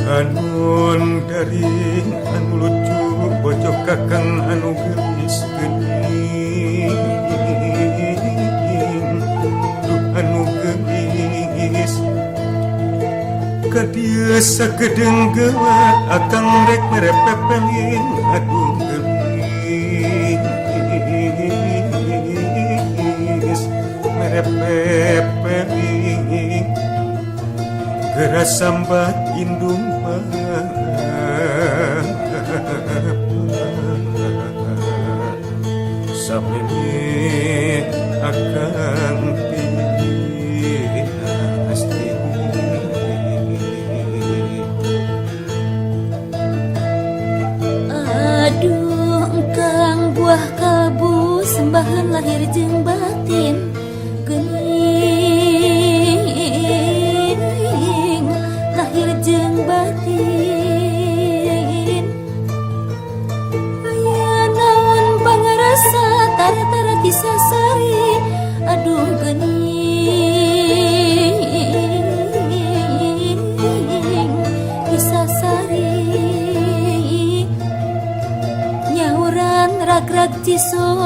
Anun garing anu lucu bojok kakang anu gelis geuning anu gelis ka dieu sagedeng geua akang rek merepepelin aduh gelis merepepelin geras sambat indung sampai akan pasti. Aduh engkang buah kalbu sembahan lahir jeung batin geuning lahir jeung batin aya naon pangarasa tara-tara kisah sari aduh geuning kisah sari nyauran rag-rag Cisoja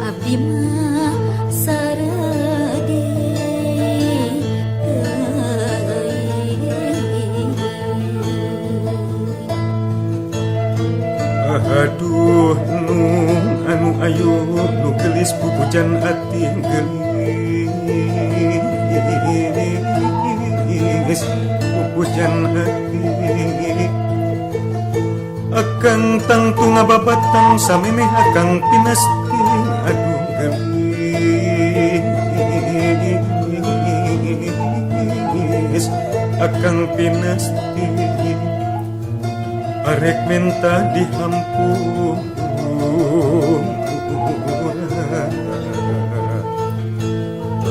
abdi mah saredi aduh nu anu ayu nu gelis pupujan ati gelis pupujan ati akang tangtung ababatang samemeh akang pinasti aduh gelis akang pinasti arek minta dihampura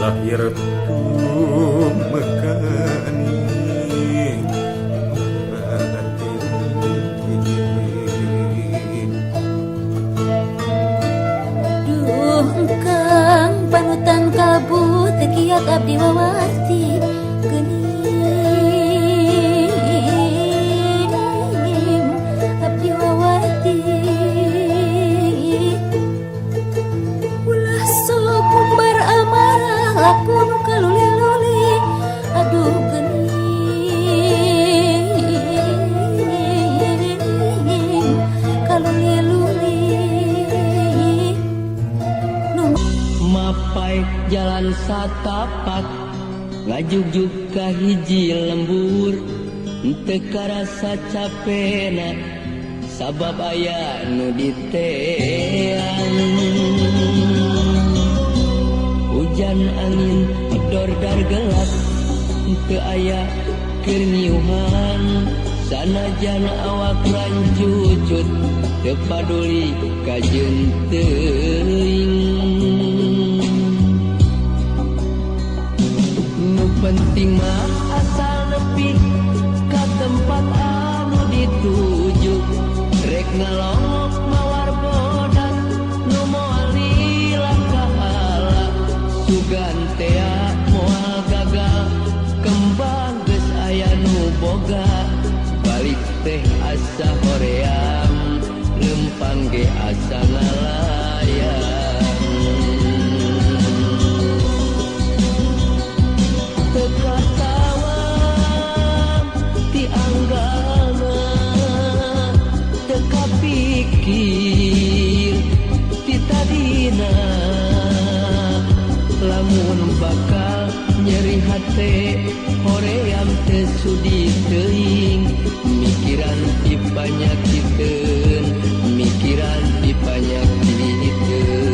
lahir tumekani duh engkang panutan kalbu teu kiat abdi wawarti lapun kaluli-luli aduh geuning kaluli-luli mapai jalan satapak ngajugjug ka hiji lembur teu karasa capena sabab aya nu diteang bergelas teu aya keur nyiuhan sanajan awak rancucut teu paduli ka jeung teuing. Nu penting mah asal nepi ka tempat anu dituju rek ngalongok mawar bodas nu moal lila kahala sugan tea moal gagal kembang geus aya nu boga balik teh asa hoream lempang ge asa ngalayang. Teka tawang ti anggana teka pikir ti tadina lamun bakal nyeri hate hoream teu sudi teuing mikiran ti panyakiteun mikiran ti panyakiteun.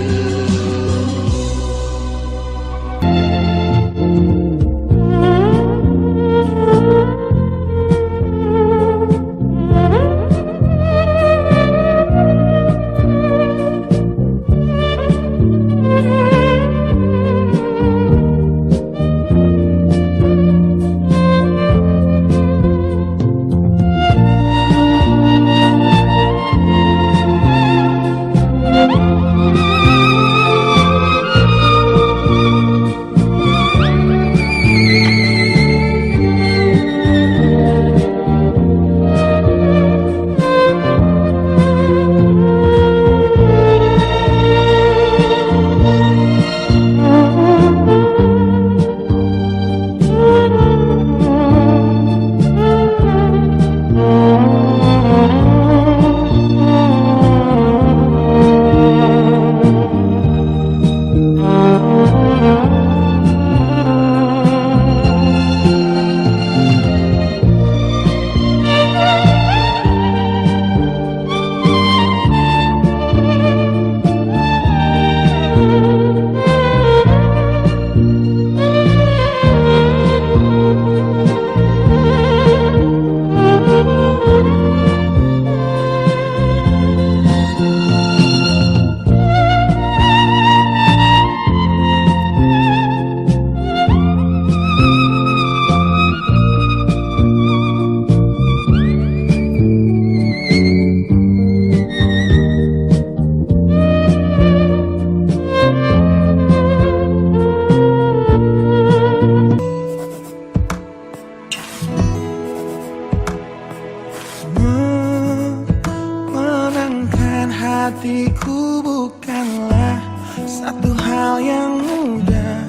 Hatiku bukanlah satu hal yang mudah.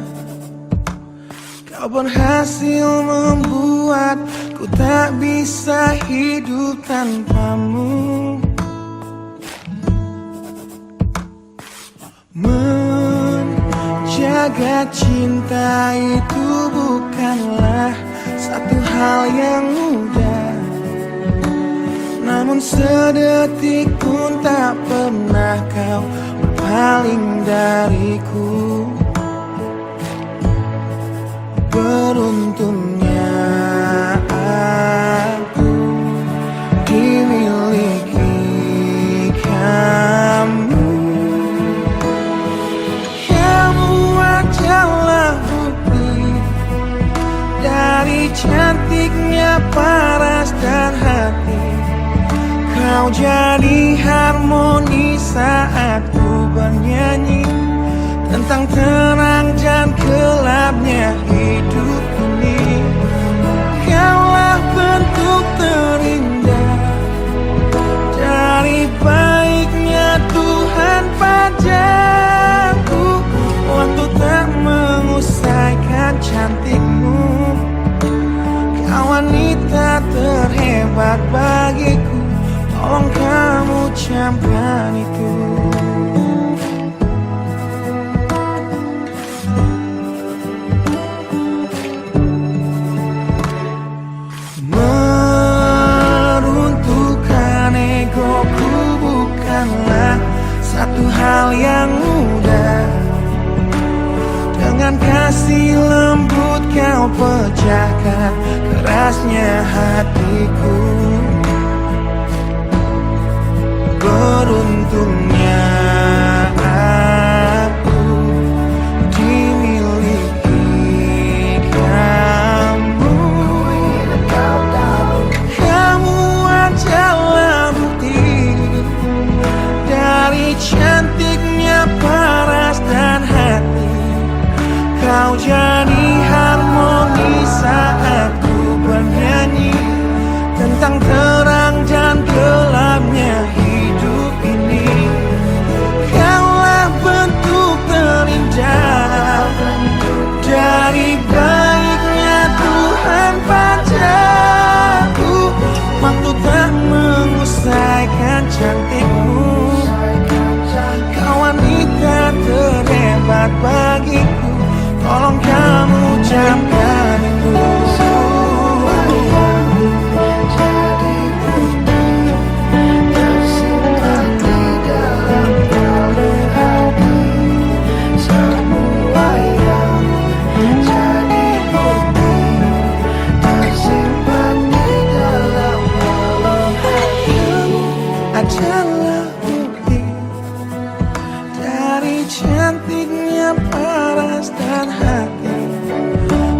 Kau berhasil membuatku tak bisa hidup tanpamu. Menjaga cinta itu bukanlah satu hal yang mudah. Namun sedetik pun tak pernah kau berpaling dariku. Beruntungnya aku dimiliki kamu. Kamu adalah bukti dari cantiknya paras dan hati. Kau jadi harmoni saat ku bernyanyi tentang terang dan gelapnya hidup ini. Kaulah bentuk terindah dari baiknya Tuhan padaku. Waktu tak mengusaikan cantikmu. Kau wanita terhebat bagiku. Tolong kamu camkan itu. Meruntuhkan egoku bukanlah satu hal yang mudah. Dengan kasih lembut gelapnya hatiku. Beruntungnya aku dimiliki kamu. Kamu adalah bukti dari cantiknya paras dan hati. Kau jadi harmoni saat ku bernyanyi tentang terang dan gelapnya hidup ini. Kaulah bentuk terindah dari baiknya Tuhan padaku. Waktu tak mengusaikan cantikmu. Kau wanita terhebat bagiku. Tolong kamu ucapkan itu. Adalah bukti dari cantiknya paras dan hati.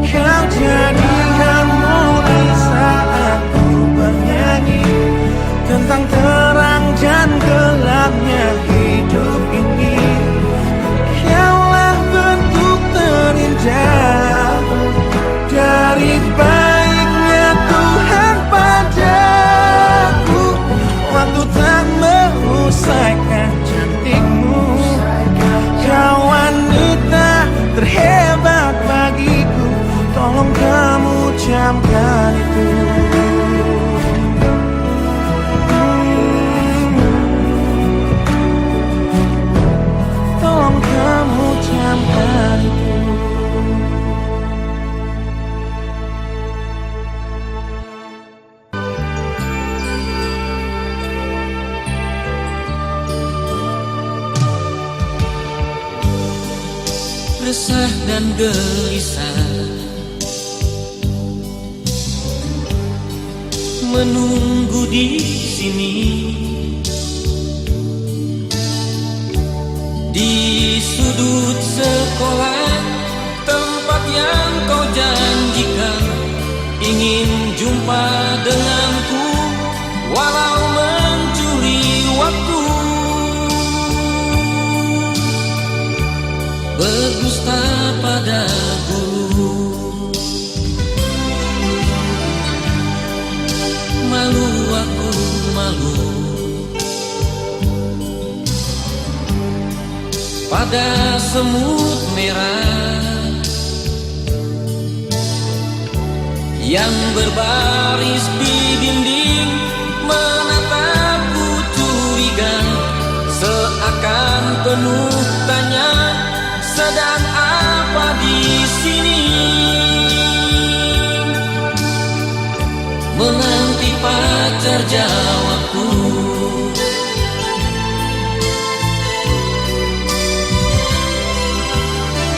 Kau jadi harmoni saat ku bernyanyi tentang terang dan gelapnya hidup ini. Kaulah bentuk terindah dari baiknya Tuhan padaku. Waktu tak mengusaikan cantikmu. Kau wanita terhebat bagiku. Tolong kamu ucapkan itu. Tolong kamu ucapkan itu. Resah dan gelisah menunggu di sini, di sudut sekolah, tempat yang kau janjikan. Ingin jumpa denganku walau mencuri waktu. Berdusta pada guru, malu aku malu. Pada semut merah yang berbaris di dinding menatapku curiga, seakan penuh tanya. Sedang apa di sini? Menanti pacar jawabku.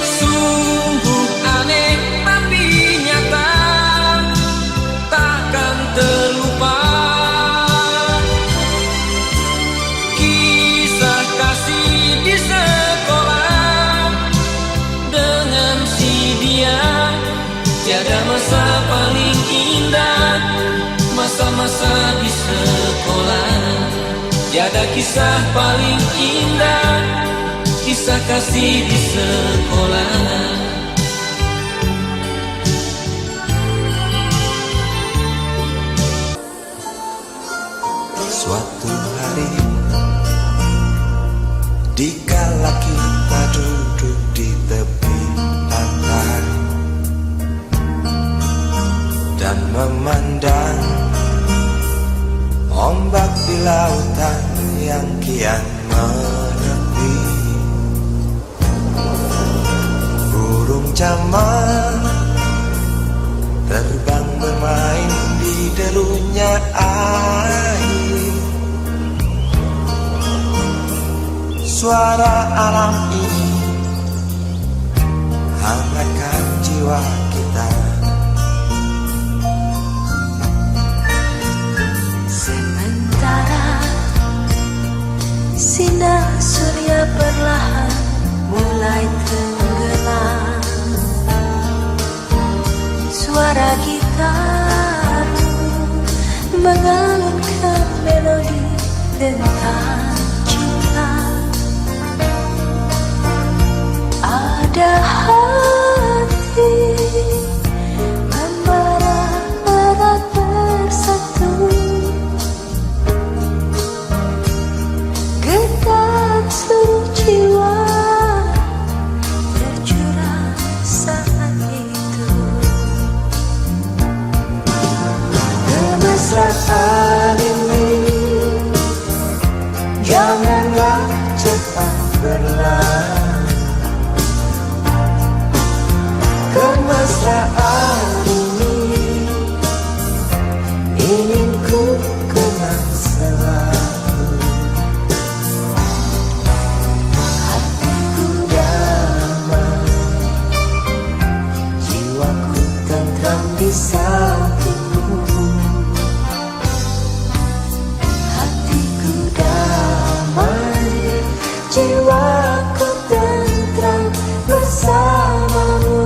Sungguh aneh tapi nyata, takkan terlupa. Kisah kasih di sekolah dengan si dia. Tiada masa paling indah, masa-masa di sekolah. Tiada kisah paling indah, kisah kasih di sekolah. Suatu hari dikala kita duduk di tepi pantai dan memandang ombak di lautan yang kian menepi. Burung camar terbang bermain di derunya air. Suara alam ini hangatkan jiwa kita. tentang cinta. Ada hati membara erat bersatu, getar seluruh jiwa tercurah saat itu. Kemesraan ini janganlah cepat berlalu. Kemesraan ini ingin ku kenang selalu. Hatiku damai, jiwaku tentram di sampingmu. Hatiku damai, jiwaku tentram bersamamu.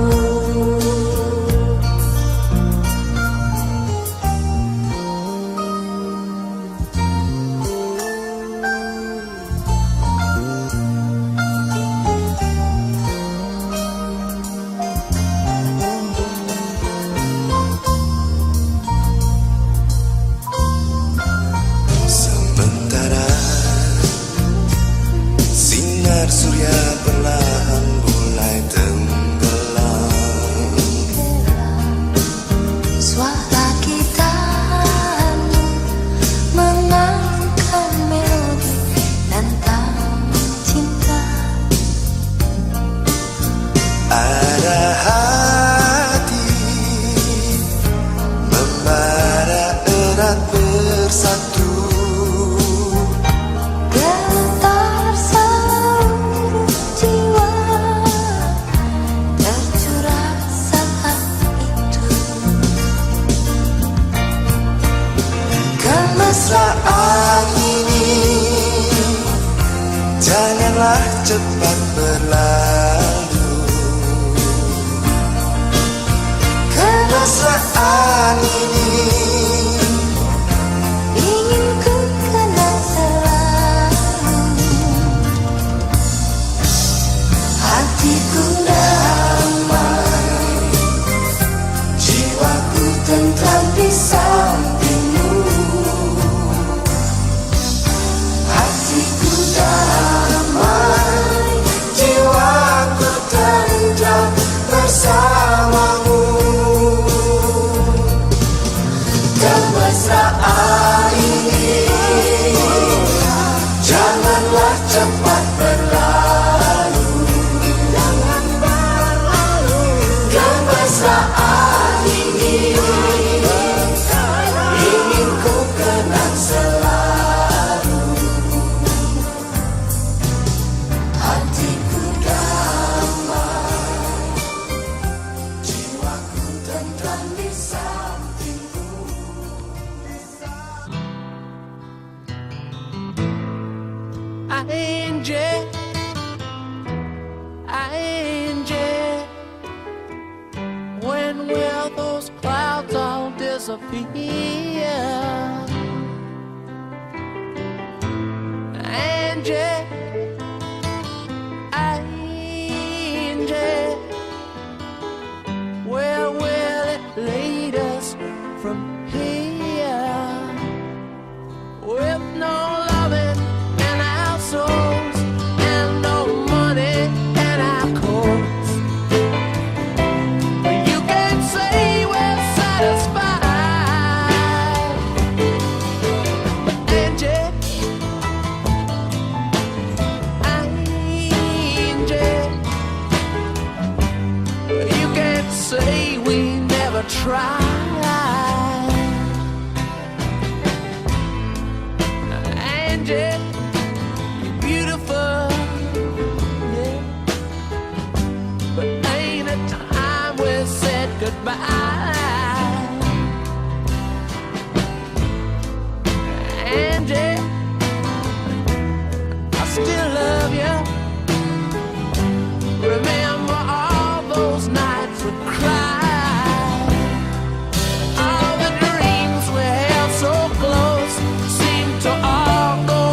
Sementara sinar surya perlahan mulai tenggelam, Suara gitar mengangkat melodi tentang cinta. ada hati membara erat bersatu, Getar seluruh jiwa tercurah saat itu. kemesraan ini janganlah cepat berlalu. Kemesraan ini Ingin ku kenang selalu. hatiku damai, jiwaku tentram di sampingmu. Hatiku damai, jiwaku tentram bersamamu. Kemesraan ini janganlah cepat berlalu. Kemesraan ini ingin ku kenang selalu. Hatiku damai, jiwaku tentram di sampingmu. Angel, when will those clouds all disappear? Angel, Angel, where will it lead us from here? With no loving in our souls and no money in our coats, you can't say we're satisfied. But Angie, Angie, you can't say we never tried. Angie, you're beautiful, yeah, but ain't it time we said goodbye? Angie, I still love you. Remember all those nights we cried, all the dreams we held so close seem to all go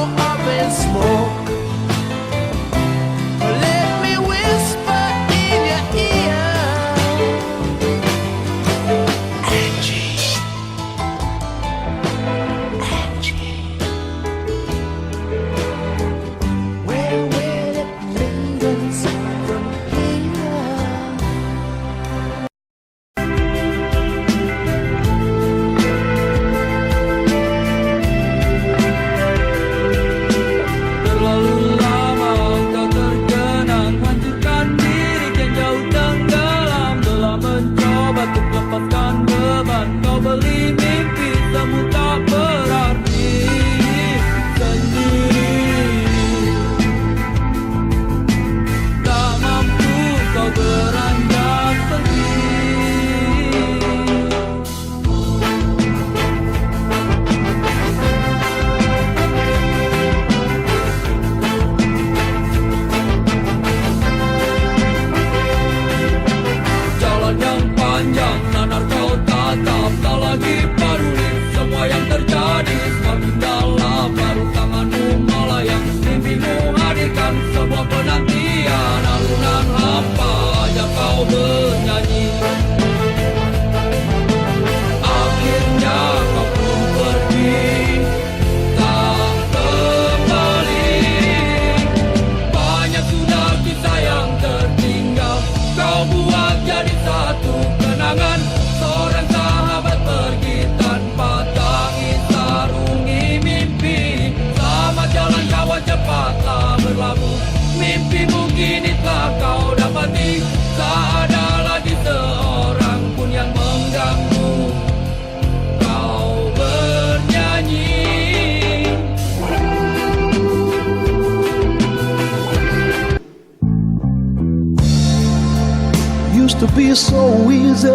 Used to be so easy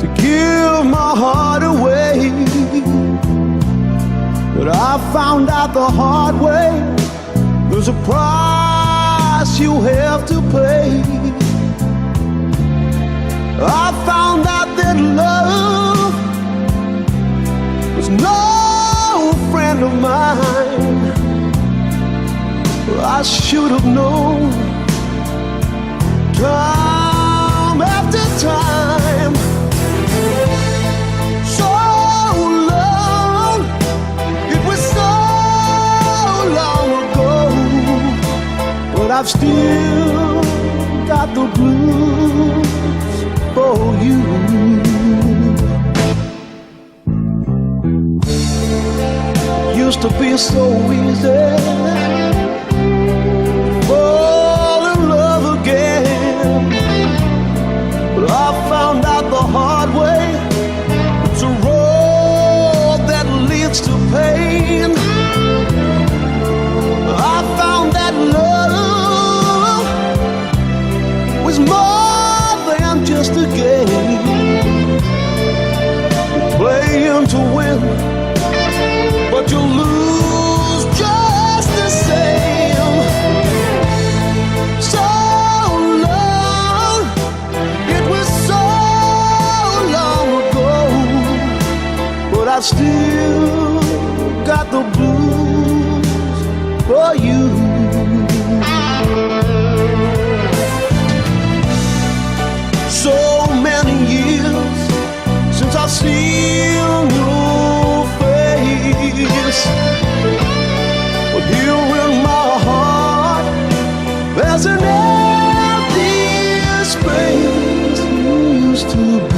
to give my heart away, but I found out the hard way there's a price you have to pay. I found out that love was no friend of mine. I should have known time after time. So long, it was so long ago, but I've still got the blues for you. Used to be so easy fall in love again, but I found out the hard way it's a road that leads to pain. I found that love was more than just a game. You're playing to win, but you lose just the same. So long, it was so long ago, but I still got the blues for you. So many years since I've seen your face, but here in my heart there's an empty space you used to be.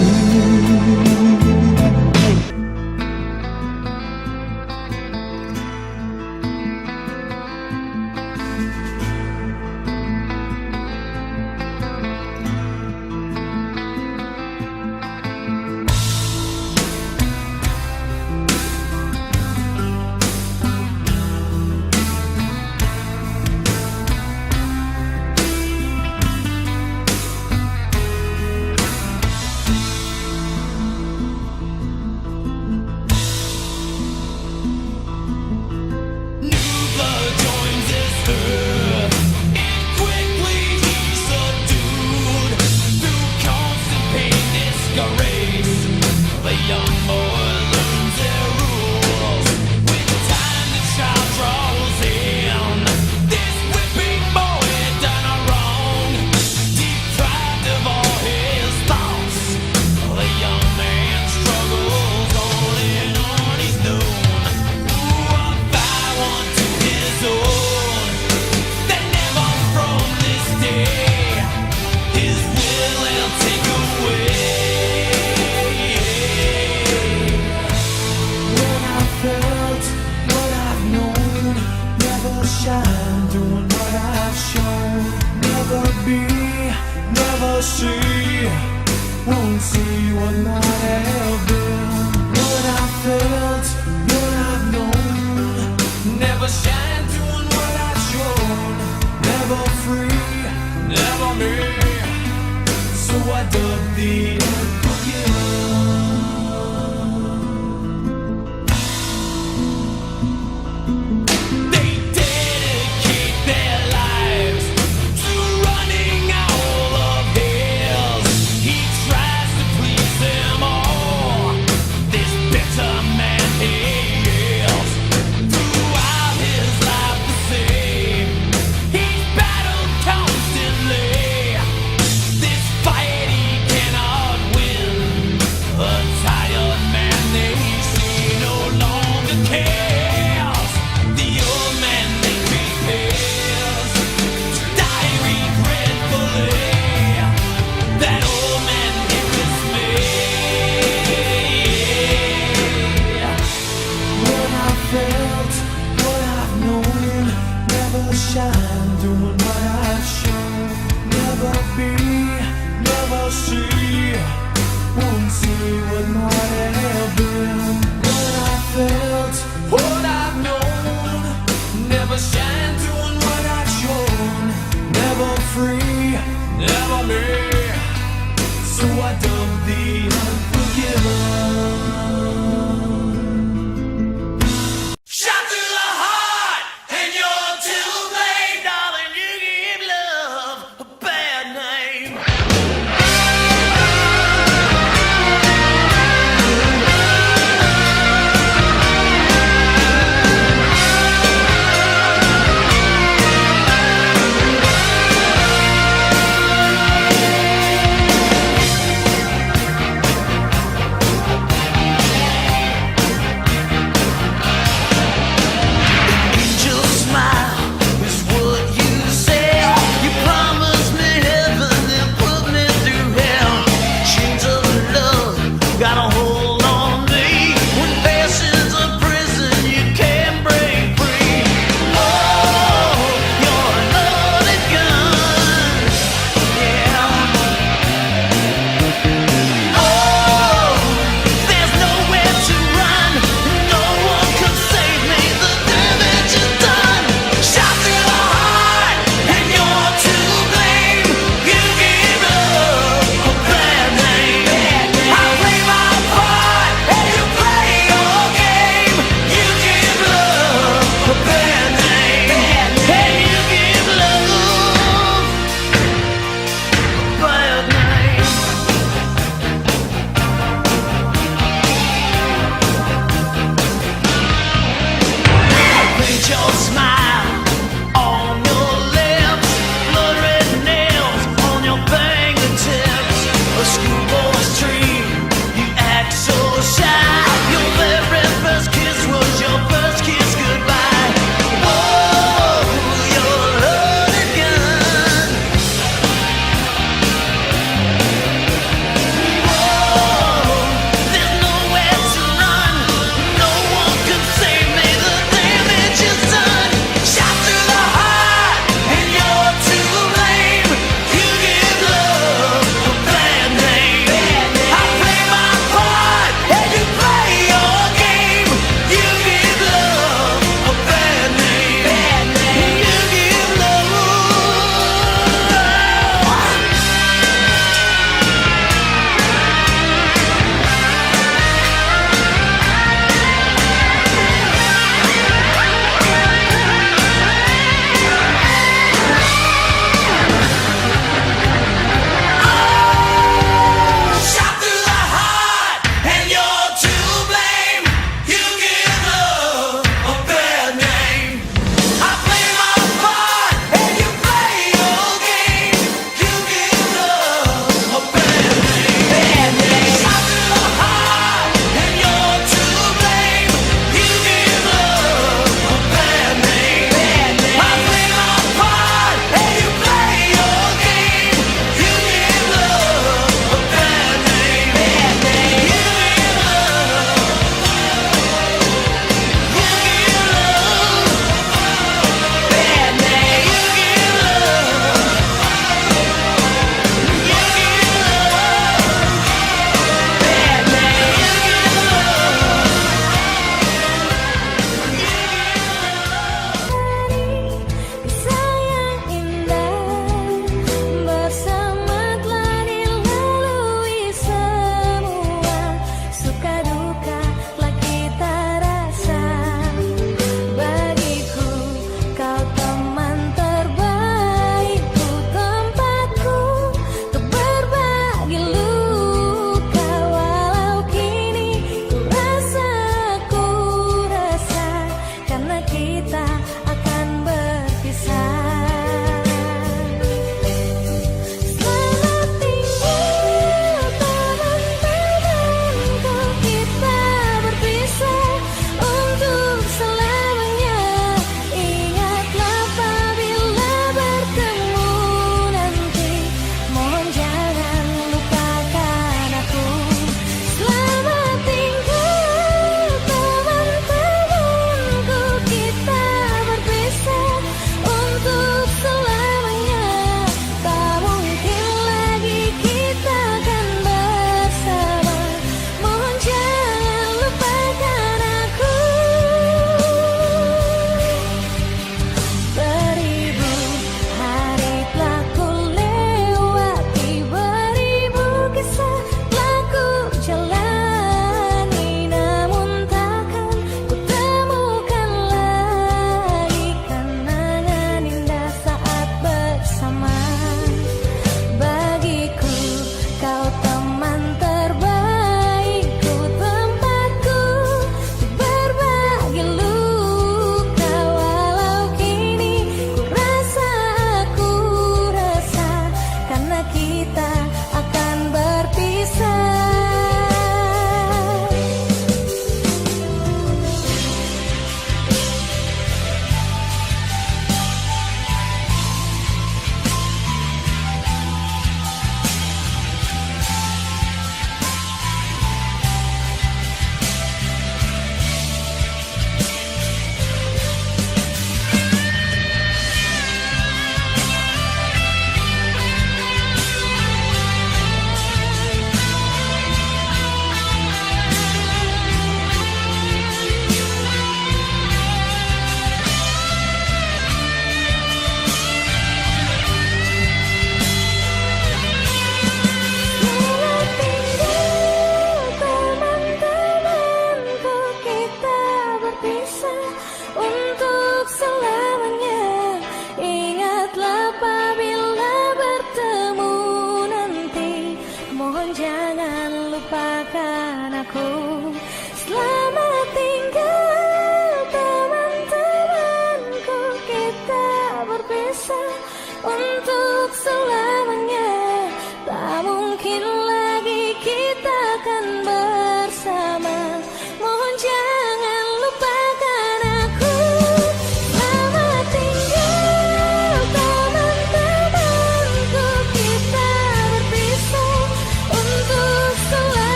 This fight he cannot win.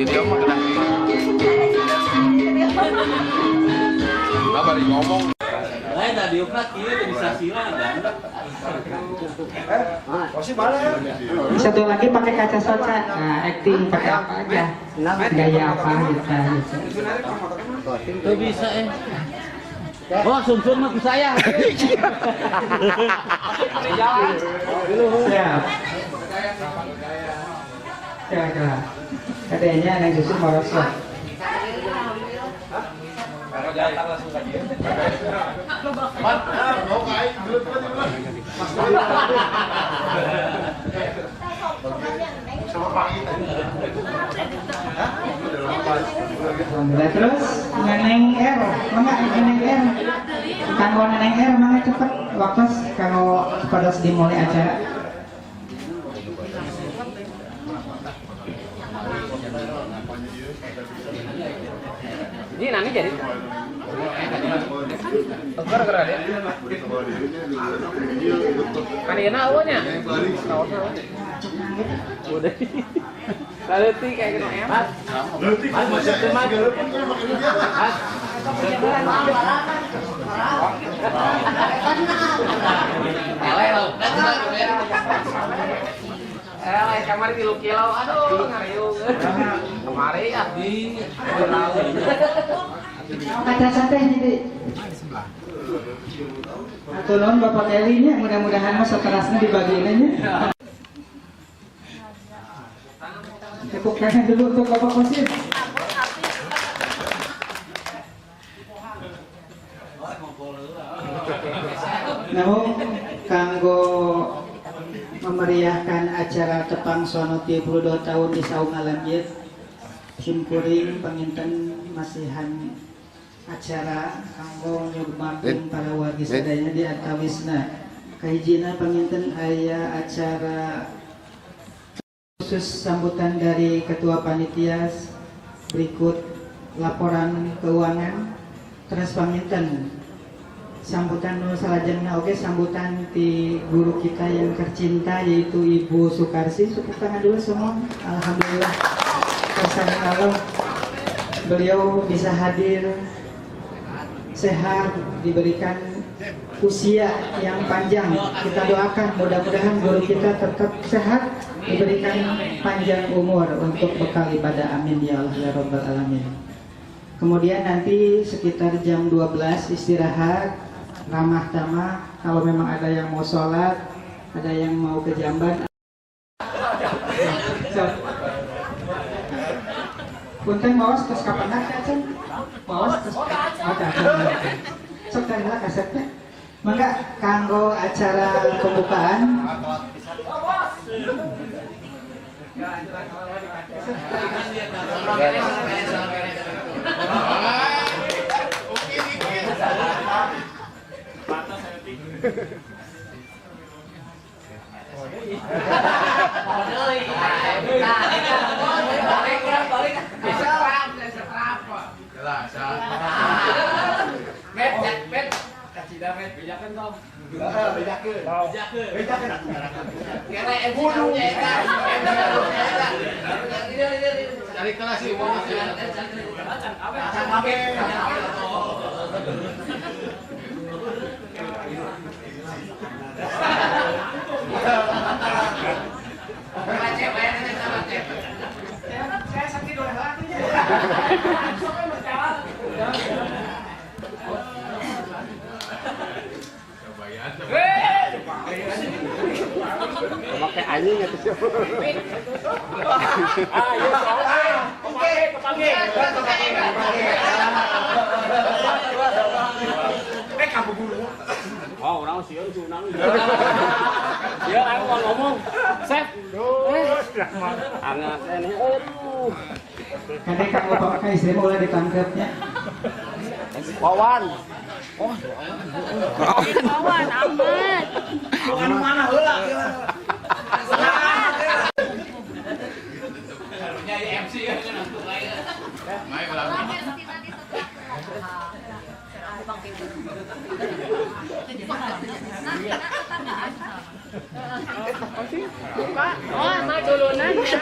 Video mah kena nggak balik ngomong tadi ukrat kieu jadi sasila kan. Satu lagi pakai kaca soca. Nah, acting pakai apa aja. Gaya apa gitu. Tuh bisa Oh, sumsum mah ku saya. Siap. Kira-kira. Katanya yang susu merosot. Terus Neneng R, mangga Neneng R. Kanggo Neneng R mangga cepet waktu kanggo pada dimulai acara. Ini nani jadi. Tegar gerak ya. Kanina awalnya. Udah. Leuti kayak gitu ya. Leuti masih teman. Kamari 3 kilo, aduh ngariung. Kemari di Kaca sate jadi. Atulun Bapak Elinya, mudah-mudahan mah seterasnya dibagiinnya. Tepuk tangan dulu untuk Bapak Kosim. Namun kanggo memeriahkan acara Tepang Sono 32 tahun di Saung Alamjid, simkuring panginten masihan acara kanggo nyugmakeun para wargi sadaya di antawisna kahijina panginten aya acara khusus sambutan dari ketua panitia. Berikut laporan keuangan. Terus panginten sambutan nu salajengna oge sambutan di guru kita yang tercinta yaitu Ibu Sukarsi. Tepuk tangan dulu semua. Alhamdulillah kersane Allah beliau bisa hadir sehat, diberikan usia yang panjang. Kita doakan mudah-mudahan guru kita tetap sehat, diberikan panjang umur untuk bekal ibadah. Amin ya Allah ya Rabbal Alamin. Kemudian nanti sekitar jam 12 istirahat, ramah tamah. Kalau memang ada yang mau sholat, ada yang mau ke jamban. Punten mawas terus kapan aja, mawas terus ada. Sok tadilah kasetnya. Maka kanggo acara pembukaan. Cari kelas sih, Saya sakit oleh hatinya. pakai anjing itu siapa? Oh, orang sieun sunang. Dia aku mau ngomong. Chef. Angat ini. Aduh. Kadang kalau Bapak istri mulai ditangkapnya. Wawan. Wawan amat. Bukan mana heula. MC ya ngantuk aja. Mai kalau Oh, mah dulunan ya.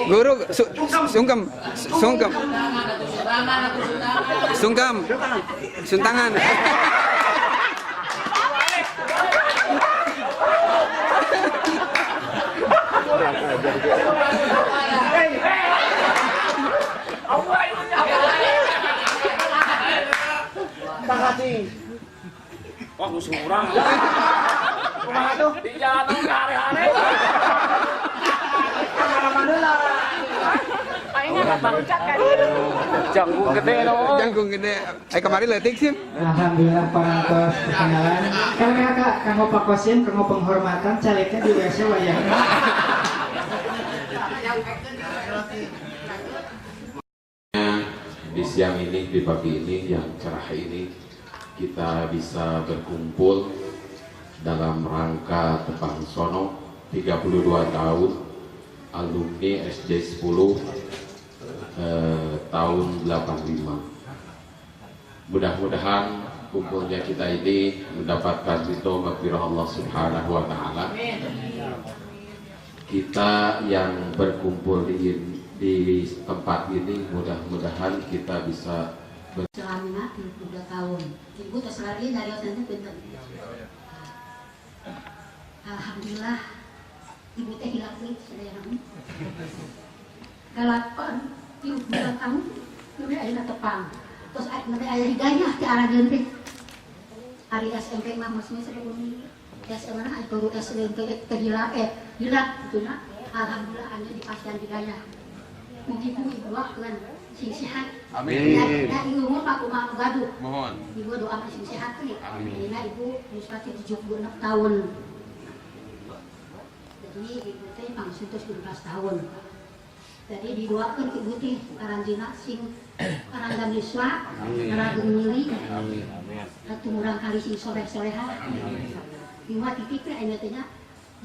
Guru sungkem. Suntangan. Makasih. wah musuh orang. Kumaha tuh? Di jalan hari-hari. Mana lah? Paling nggak barucat kan. Janggung gede no. Janggung gede. Kemarin letik sih. Alhamdulillah parantos perkenalan. Kakak kanggo pakosin kanggo penghormatan calegnya di WC wayang. Di siang ini, di pagi ini yang cerah ini, kita bisa berkumpul dalam rangka Tepang Sono 32 tahun alumni SD 10 tahun 85. Mudah-mudahan kumpulnya kita ini mendapatkan ridho maghfirah Allah Subhanahu wa taala. Kita yang berkumpul di tempat ini mudah-mudahan kita bisa selama 32 tahun. Ibu terserah dari waktu pinter. Alhamdulillah ibu teh hilang duit sedayana. Galakon 32 tahun udah ayeuna tepang. Terus nanti aya hidayah ke arah jeun teh. Ari SMP mah maksudnya sebelum SMA nah guru SMP teh hilak kitu na. Alhamdulillah anya dipasang hidayah. Mugi-mugi doakeun sing sehat. Amin. Ya ieu Pak kumaha gaduh. Mohon. Ibu doa sing sehat teh. Amin. Dina ibu geus pati 76 tahun. Jadi ibu teh pangsun 12 tahun. Jadi didoakeun ke ibu teh karantina sing karanggan yuswa, karanggan nyili. Amin. Amin. Atuh urang kali sing soleh-soleha. Ieu mah titik teh aya teh nya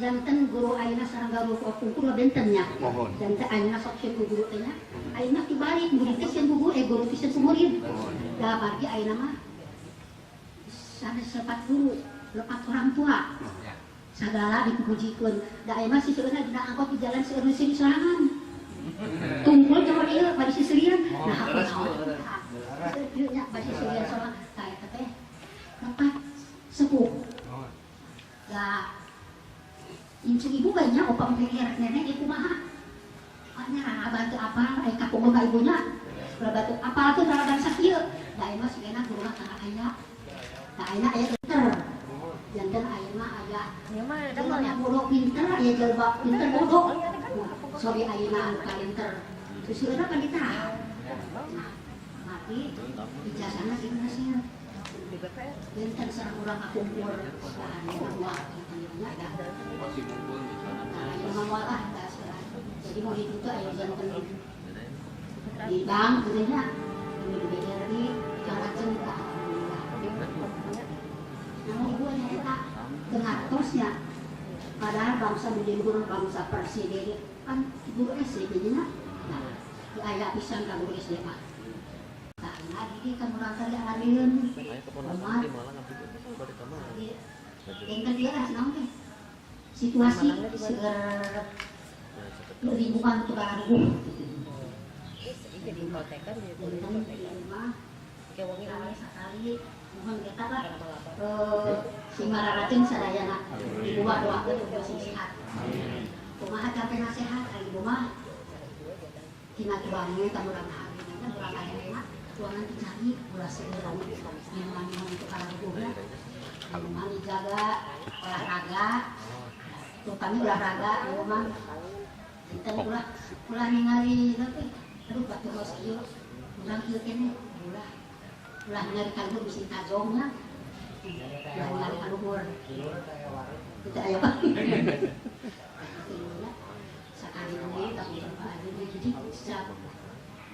janten guru ayeuna sareng guru kumpul benten nya. Janten ayeuna sok sieun guru teh nya. Ayeuna tibalik murid teh sieun guru guru teh sieun murid. Da margi ayeuna mah sanes sepat guru, lepat orang tua. Sagala dipujikeun. Da ayeuna si seueurna dina angkot di jalan seueur sini sorangan. Tumpul jeung ieu bari sisirian. Nah, aku tahu. Ieu nya bari sisirian sorangan. Ka eta teh lepat sepuh. Da incung ibu banyak opa menggerak nenek ibu mah hanya bantu apa kapung ka ibunya bantu apa tuh dalam sakit da ieu mah sigana guru mah tara aya da aya pinter janten aya mah aya ieu mah da guru pinter aya jelba pinter bodoh sobi ayeuna anu kalinter terus seueurna kan ditah mati ijazahna gimana sih benten sareng urang kumpul bahan buah Masih kumpul di sana. jadi mau itu tuh ayo jangan di bank katanya ini di BRI jangan cerita namun ibu hanya kita dengar terusnya padahal bangsa menjadi guru bangsa presiden kan guru SD jadinya nah di ayat pisan kan guru SD pak nah ini kan orang kali alamiun umat yang kedua nanti situasi seger lingkungan tukang aduh jadi hipotekan di rumah sekali mohon kita lah si mararatin sadayana ibu mah doakeun udah sing sehat kumaha capek nasehat ari ibu mah tina tuangnya tamuran hari kan urang ayeuna tuangan dicari ulah segera memang tukang aduhna memang dijaga olahraga terutama olahraga memang kita ulah ningali tapi aduh batu bos ieu urang ieu keneh ulah ningali kaluhur bisi tajongna ulah ningali kaluhur kita aya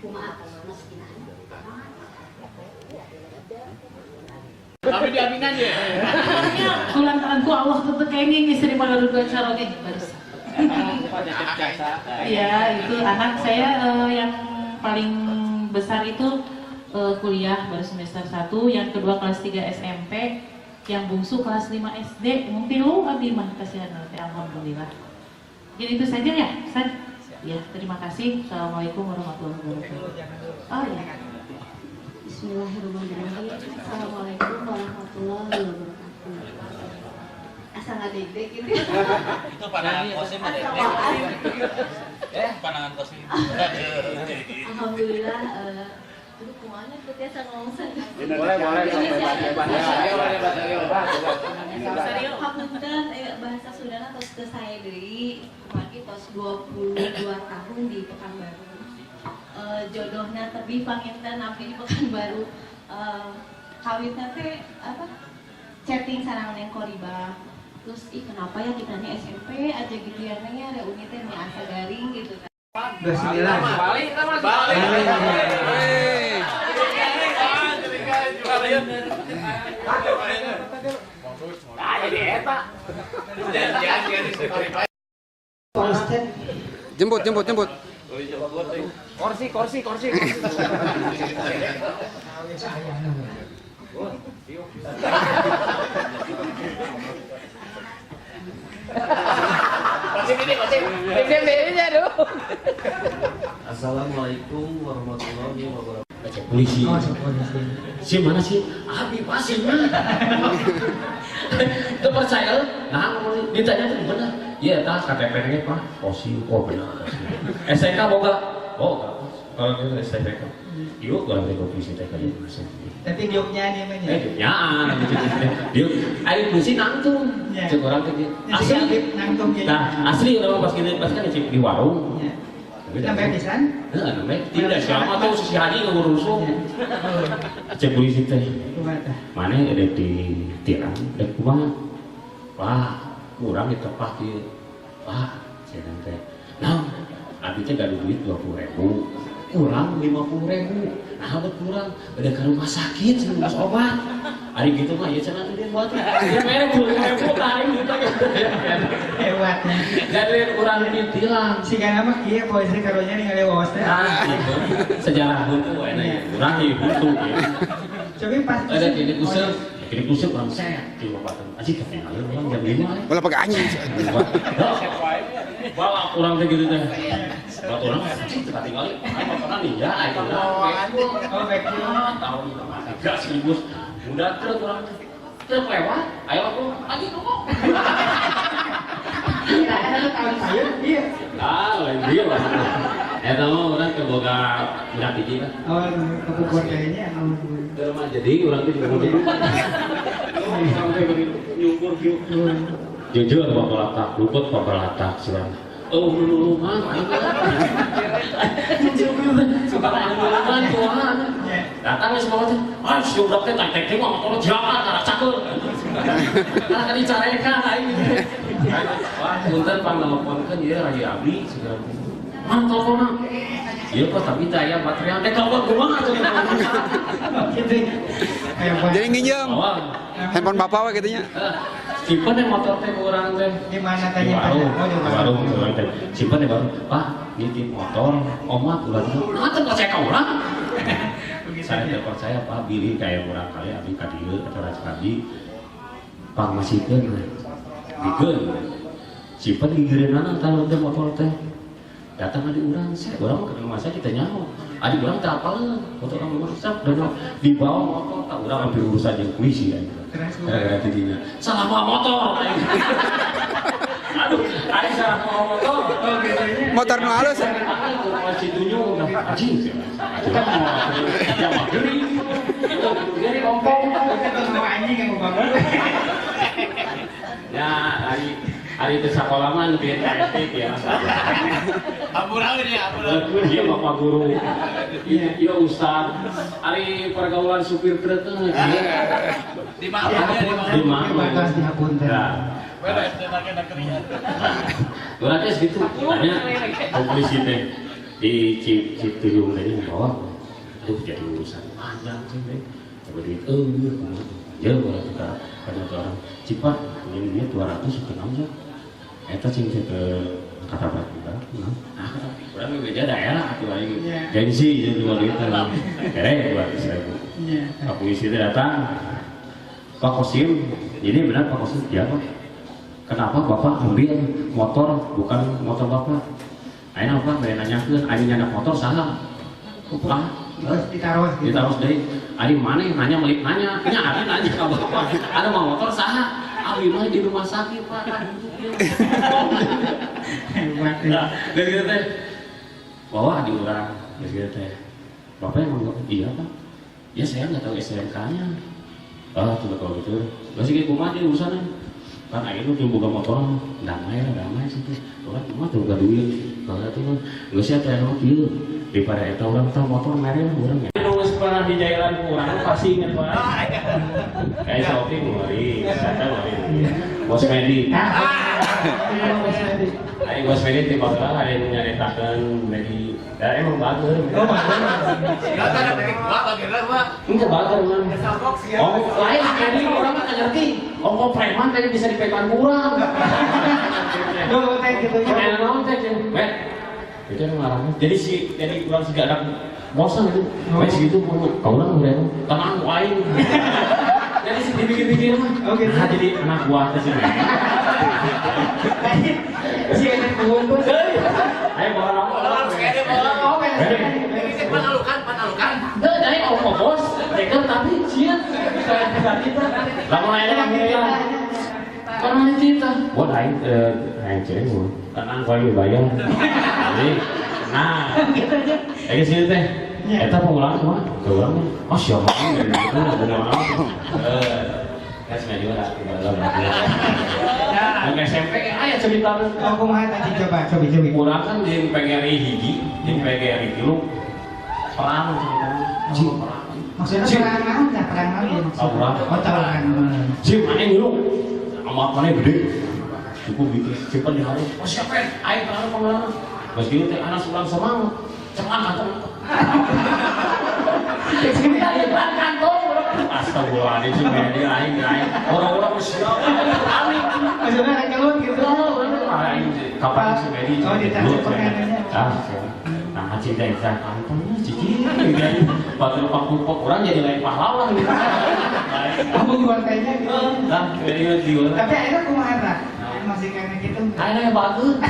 kumaha meskinah. Tapi diaminan ya. Kulantaranku Allah tetep kenging istri malah dua cara ge baris. Iya, itu anak saya yang paling besar itu kuliah baru semester 1, yang kedua kelas 3 SMP, yang bungsu kelas 5 SD. Mungkin abdi mah kasihan nanti, alhamdulillah. Jadi itu saja ya, Ustaz. Ya, terima kasih. Assalamualaikum warahmatullahi wabarakatuh. Oh ya. Bismillahirrahmanirrahim. Assalamualaikum warahmatullahi wabarakatuh. Asal ngadeg-deg gitu. Itu pandangan kosim ada. Pandangan kosim. Alhamdulillah. Aduh, kemana tuh ya ngomong saya? Boleh Hapunten bahasa Sunda tos teu saya deui. Kumaha tos 22 tahun di Pekanbaru. Jodohnya tebih panginten abdi di Pekanbaru. Kawitna teh apa? Chatting sareng Neng Koriba. Terus kenapa ya kitanya SMP aja gitu ya Neng ya reuni teh asa garing gitu kan. Bismillah. Balik. Jadi eta. Jemput. Kursi. Assalamualaikum warahmatullahi wabarakatuh. Polisi. Si mana sih? Abi pasti mah. Itu percaya? Nah, ditanya tuh benar. Iya, tas KTP-nya Pak. Posi, benar. STK boga. Kalau gitu STK. Yuk, kalau dari polisi TK itu. Tapi diuknya nih namanya. Nyaan. Diuk. Ayo polisi nangtung. Cek orang teh. Asli nangtung gitu. Nah, asli orang pas kan di warung. Sampai pisan? Namanya tidak siapa tahu si Haji ngurusung. Cek polisi teh. Mana ada di tiang, ada kumaha? Wah, kurang di tempat ieu. Wah, cenah teh. Nah, abdi teh gaduh duit 20.000. Kurang 50.000. Nah, kurang ada ke rumah sakit sing ngurus obat. Ari gitu mah ya cenah dia buat. Dia mere 20.000 tarik gitu. Hebat. Jadi kurang ditilang. Si kana mah kieu poe istri karunya ningali wawas teh. Gitu. Sejarah buntu enak. Kurang ieu buntu ya. Coba pas ada kini kusuk orang saya di Bupatan Aji ketinggalan orang jam 5. Bola pakai anjing. Bawa kurang teh gitu teh. Buat orang ketinggalan. Motoran nih ya, ayo. Oh, baik. Tahun gas bus. Udah truk orang truk lewat. Ayo aku lagi ngomong. Iya. Lain dia lah. Tahu orang keboga budak biji kan. Oh, kebogor kayaknya. Jadi orang itu juga begitu. Nyukur jujur bapak latak, luput bapak latak silang. Oh, luluman, suka luluman tuan. Datangnya semua tu, si udah teh tak mau motor jalan, arah cakur. Karena kan dicarekan, wah, punten panelpon kan dia lagi abdi segala. Mana teleponan? Iya kok tapi daya baterai teh telepon kumaha tuh. Jadi nginjem. Handphone bapak we kitu nya. Simpen yang motor teh kurang teh. Di mana tanya? Baru kurang teh. Simpen teh baru. Pak, nitip motor, omat ulah itu. Nah, teu percaya ka urang. Saya teh percaya Pak, biri kayak urang kali abdi ka dieu kata Raskadi. Pak masihkeun. Dikeun. Simpen di geureunana tah teh motor teh. Datang adik orang, orang ke rumah saya kita nyawa. Adik orang tak apa, motor orang rusak dan dibawa motor tak orang ambil urusan yang puisi kan. Gara-gara tidinya salah bawa motor. Aduh, adik salah bawa motor. Motor nu halus. Masih tunjuk, anjing sih. Yang mageri. Itu jadi ompong. Anjing yang mau bangun. Ya, hari itu sekolah mah lebih etik ya. Ampuraun ya, Dia bapak guru, dia ustad. Hari pergaulan supir truk tuh. Di mana? Di mana? Batas di Hapunten. Berarti segitu. Tanya polisi teh. di Ciptuyung ini bawah itu jadi urusan panjang sih deh duit ya kalau kita banyak orang Cipat ini 200 setengah aja itu sih ke kata berat juga kurang beda daerah atau lagi gengsi jadi jual itu buat saya Pak polisi datang Pak Kosim ini benar Pak Kosim ya Pak kenapa Bapak ambil motor bukan motor Bapak ayo apa saya nanyakan ada nyandak motor salah ditaruh deh ada mana nanya melik nanya punya ada nanya ke Bapak ada mau motor salah abi mah di rumah sakit Pak nah dari gitu teh bawa di orang dari gitu teh Bapak emang iya Pak ya saya nggak tahu STNK nya tuh kalau gitu gak sih kayak kumat ini urusannya kan akhirnya tuh buka motor damai sih orang cuma tuh gak duit kalau itu mah gak sih ada yang mobil daripada itu orang tahu motor merah orang ya nulis pernah di jalan kurang pasti inget Pak kayak shopping ngeri bos Medi ayo bos Medi tiba-tiba ada yang nyaritakan Medi ya emang bagus Gak ada dari gua bagaimana Pak? Enggak bagus man oh lain Medi orang mah gak ngerti oh preman tadi bisa dipegang kurang itu yang ngarangnya jadi kurang sih gak ada bosan itu main segitu kau orang udah tenang lain jadi sih dipikir-pikir mah nah jadi anak buah sih si enak bungkus ayo orang sekali bawa ini panalukan enggak dari bos mereka tapi siap kita lama aja karena kita buat lain cewek tenang kau yang bayar jadi nah kayak sini teh kita pengulangan semua ke orang masya Allah benar-benar kasih juga yang SMP ayo cerita aku mau tadi coba kurang kan di PGRI hiji di PGRI tilu perang ceritanya maksudnya perang lagi tawaran sih mana dulu amat mana gede cukup bikin simpan di hari oh siapa ayo pengenalan mas gitu teh anak seorang semangat semangat kita di kantor astagfirullahaladzim sih ini lain orang-orang siap maksudnya ada keluar gitu kapan sih Medi nah cinta Isa kantornya cici baru pokok orang jadi lain pahlawan gitu kamu jual kayaknya gitu nah jual tapi akhirnya kumaha masih kayak gitu akhirnya bagus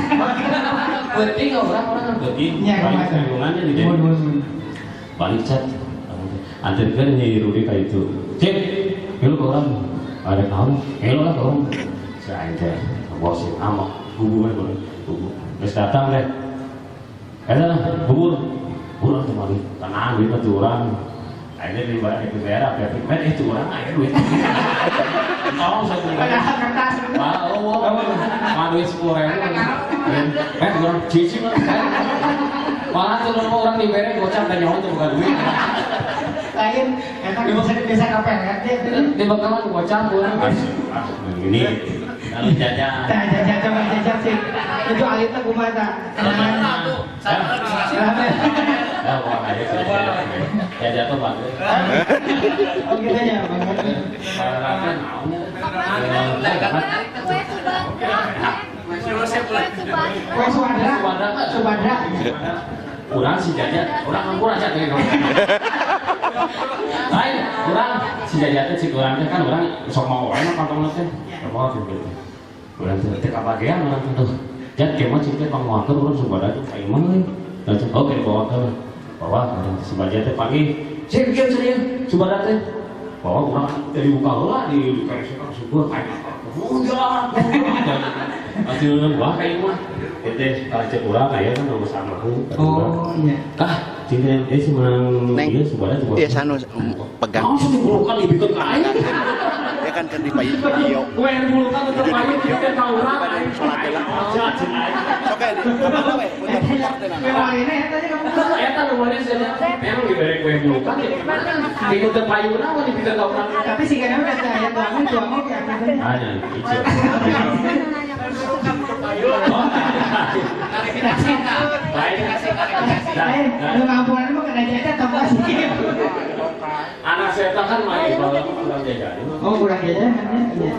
penting orang-orang kan penting balik hubungannya di jadi balik chat antarkan nih Rudi kayak itu cek lu ke orang ada tahu lu lah ke orang saya aja bosin amak hubungan bubur terus datang deh bubur kemarin tenang duit itu orang akhirnya di bawah itu daerah itu orang akhirnya duit tolong saya mau duit 10.000 orang cici malah tuh orang di bawah gocap dan nyawa itu bukan duit lain bisa kapan ya di bakalan gocap ini lalu jajan sih itu alita kumata ya bukan aja jajan tuh bagus oh gitu ya kue subadra kurang si jajan orang ngampur aja kayak gitu lain kurang si jajan si kurangnya kan orang sok mau enak kantongnya teh apa gitu kurang teh kabagian orang tuh jat kemana sih teh pangwakan orang subadra tuh kayak mana nih oke bawa si jajan teh pagi saya bikin saya subadra teh bawa orang dari buka lah di kayak syukur kayak mundur hasilnya buah kayak mah itu kalau cek kurang kayak kan nomor sama oh iya cinta sih menang dia sebenarnya coba iya sanu pegang sih 10 kali bikin kain dia kan di video gue 10 kali bikin kain bikin tawuran sholat lah oke kemana we putar tenan ini tadi kamu eta lumayan saja memang diberi kue 10 kali ikut terpayun apa dibikin tawuran tapi sih kan udah saya bangun tuh mau ya hanya kecil Klarifikasi. Lu ngampungan mah kena jajan tambah sih. Anak saya kan main kalau kurang jajan. Oh, kurang jajan kan ya.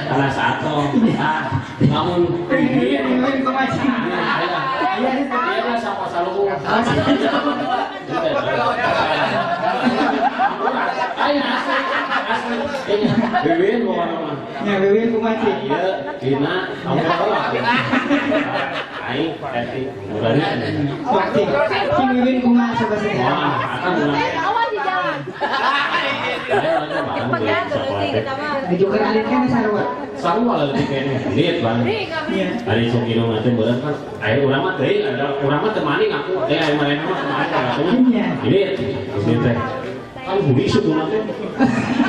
Anak satu. Namun Ini kemacin. Iya sama selalu. Ayo asli. Bebin mau mana? Ya, bebin kemacin. Iya, Dina, kamu apa? Aing, Eti, Murani. Waktu si bebin kumaha sebenarnya. Wah, akan mulai. Awas di jalan. Baju keralin kan sarua. Sarua lebih kayaknya. Lihat bang. Iya. Hari sokino nanti berang kan. Ayo urang mah teh, ada urang mah temani aku. Ayo mana mah temani aku. Lihat, ini teh. Kan buri suku nanti.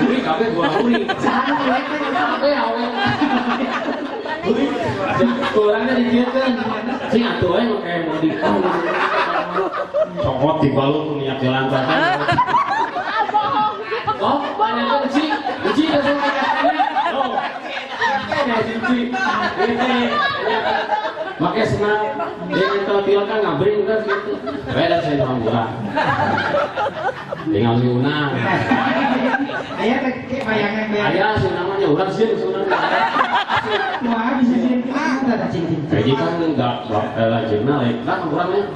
Buri kafe gua buri. Kafe awet. Buri. Orangnya dikieukeun. Sing atuh we kayak mau di. Cokot di balung niat jalan tangan. Oh, banyak uji ke semua katanya. Oh, uji. Ini makanya senang. Dia nyetel kan ngabring kan gitu. Beda saya orang murah. Tinggal diunang. Ayah kayak bayangan. Ayah sih namanya urang sih sebenarnya. Wah, bisa sih. Ada cincin. Jadi kan enggak jurnal ya. Kan urangnya.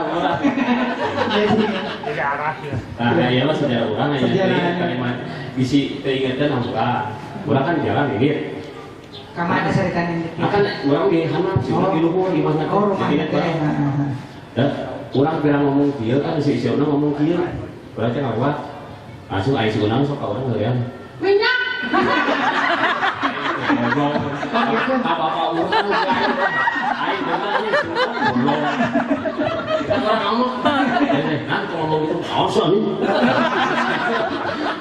Murah. Nah, ya lah sejarah urang aja. Jadi kalimat isi teringatkan murah. Urang kan jalan ini. Kamana saritan ini? Akan urang di Hanap sih di luhur di mana? Oh, rumah teh. Dan urang bilang ngomong kieu kan si Siona ngomong kieu. Berarti ngawat. Langsung aya sunang sok ka urang heurean. Minyak. Apa-apa urang aing benar nih goblok. Orang kamu. Nanti ngomong itu awesome nih.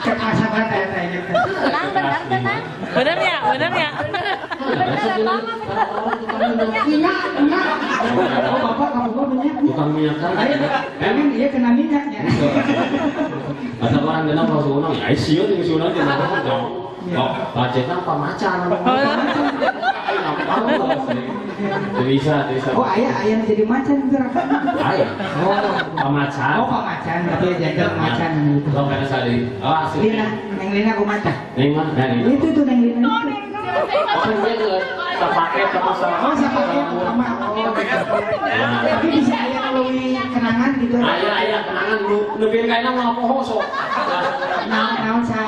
Kekasaran tanya-tanya. Tenang. Bener ya? Minyak. Oh, bapak kamu kok minyak? Bukan minyak kan? Emang dia kena minyaknya. Kata orang kenal kalau sunang, ya siun yang sunang jangan dong. Kok budgetnya apa macan? Bisa. Oh, ayah jadi macan berapa? Ayah. Oh, pamacan. Oh, pamacan, tapi jaga macan itu. Lo kena sadi. Oh, asli. Lina, neng Lina kumaca. Neng mana? Neng. Itu tuh neng Lina. Oh, dia terpakai sama sama. Oh, sama sama. Tapi bisa ayah melalui kenangan gitu. Ayah kenangan lu. Lebih kayaknya mau poho sok. Naon sa.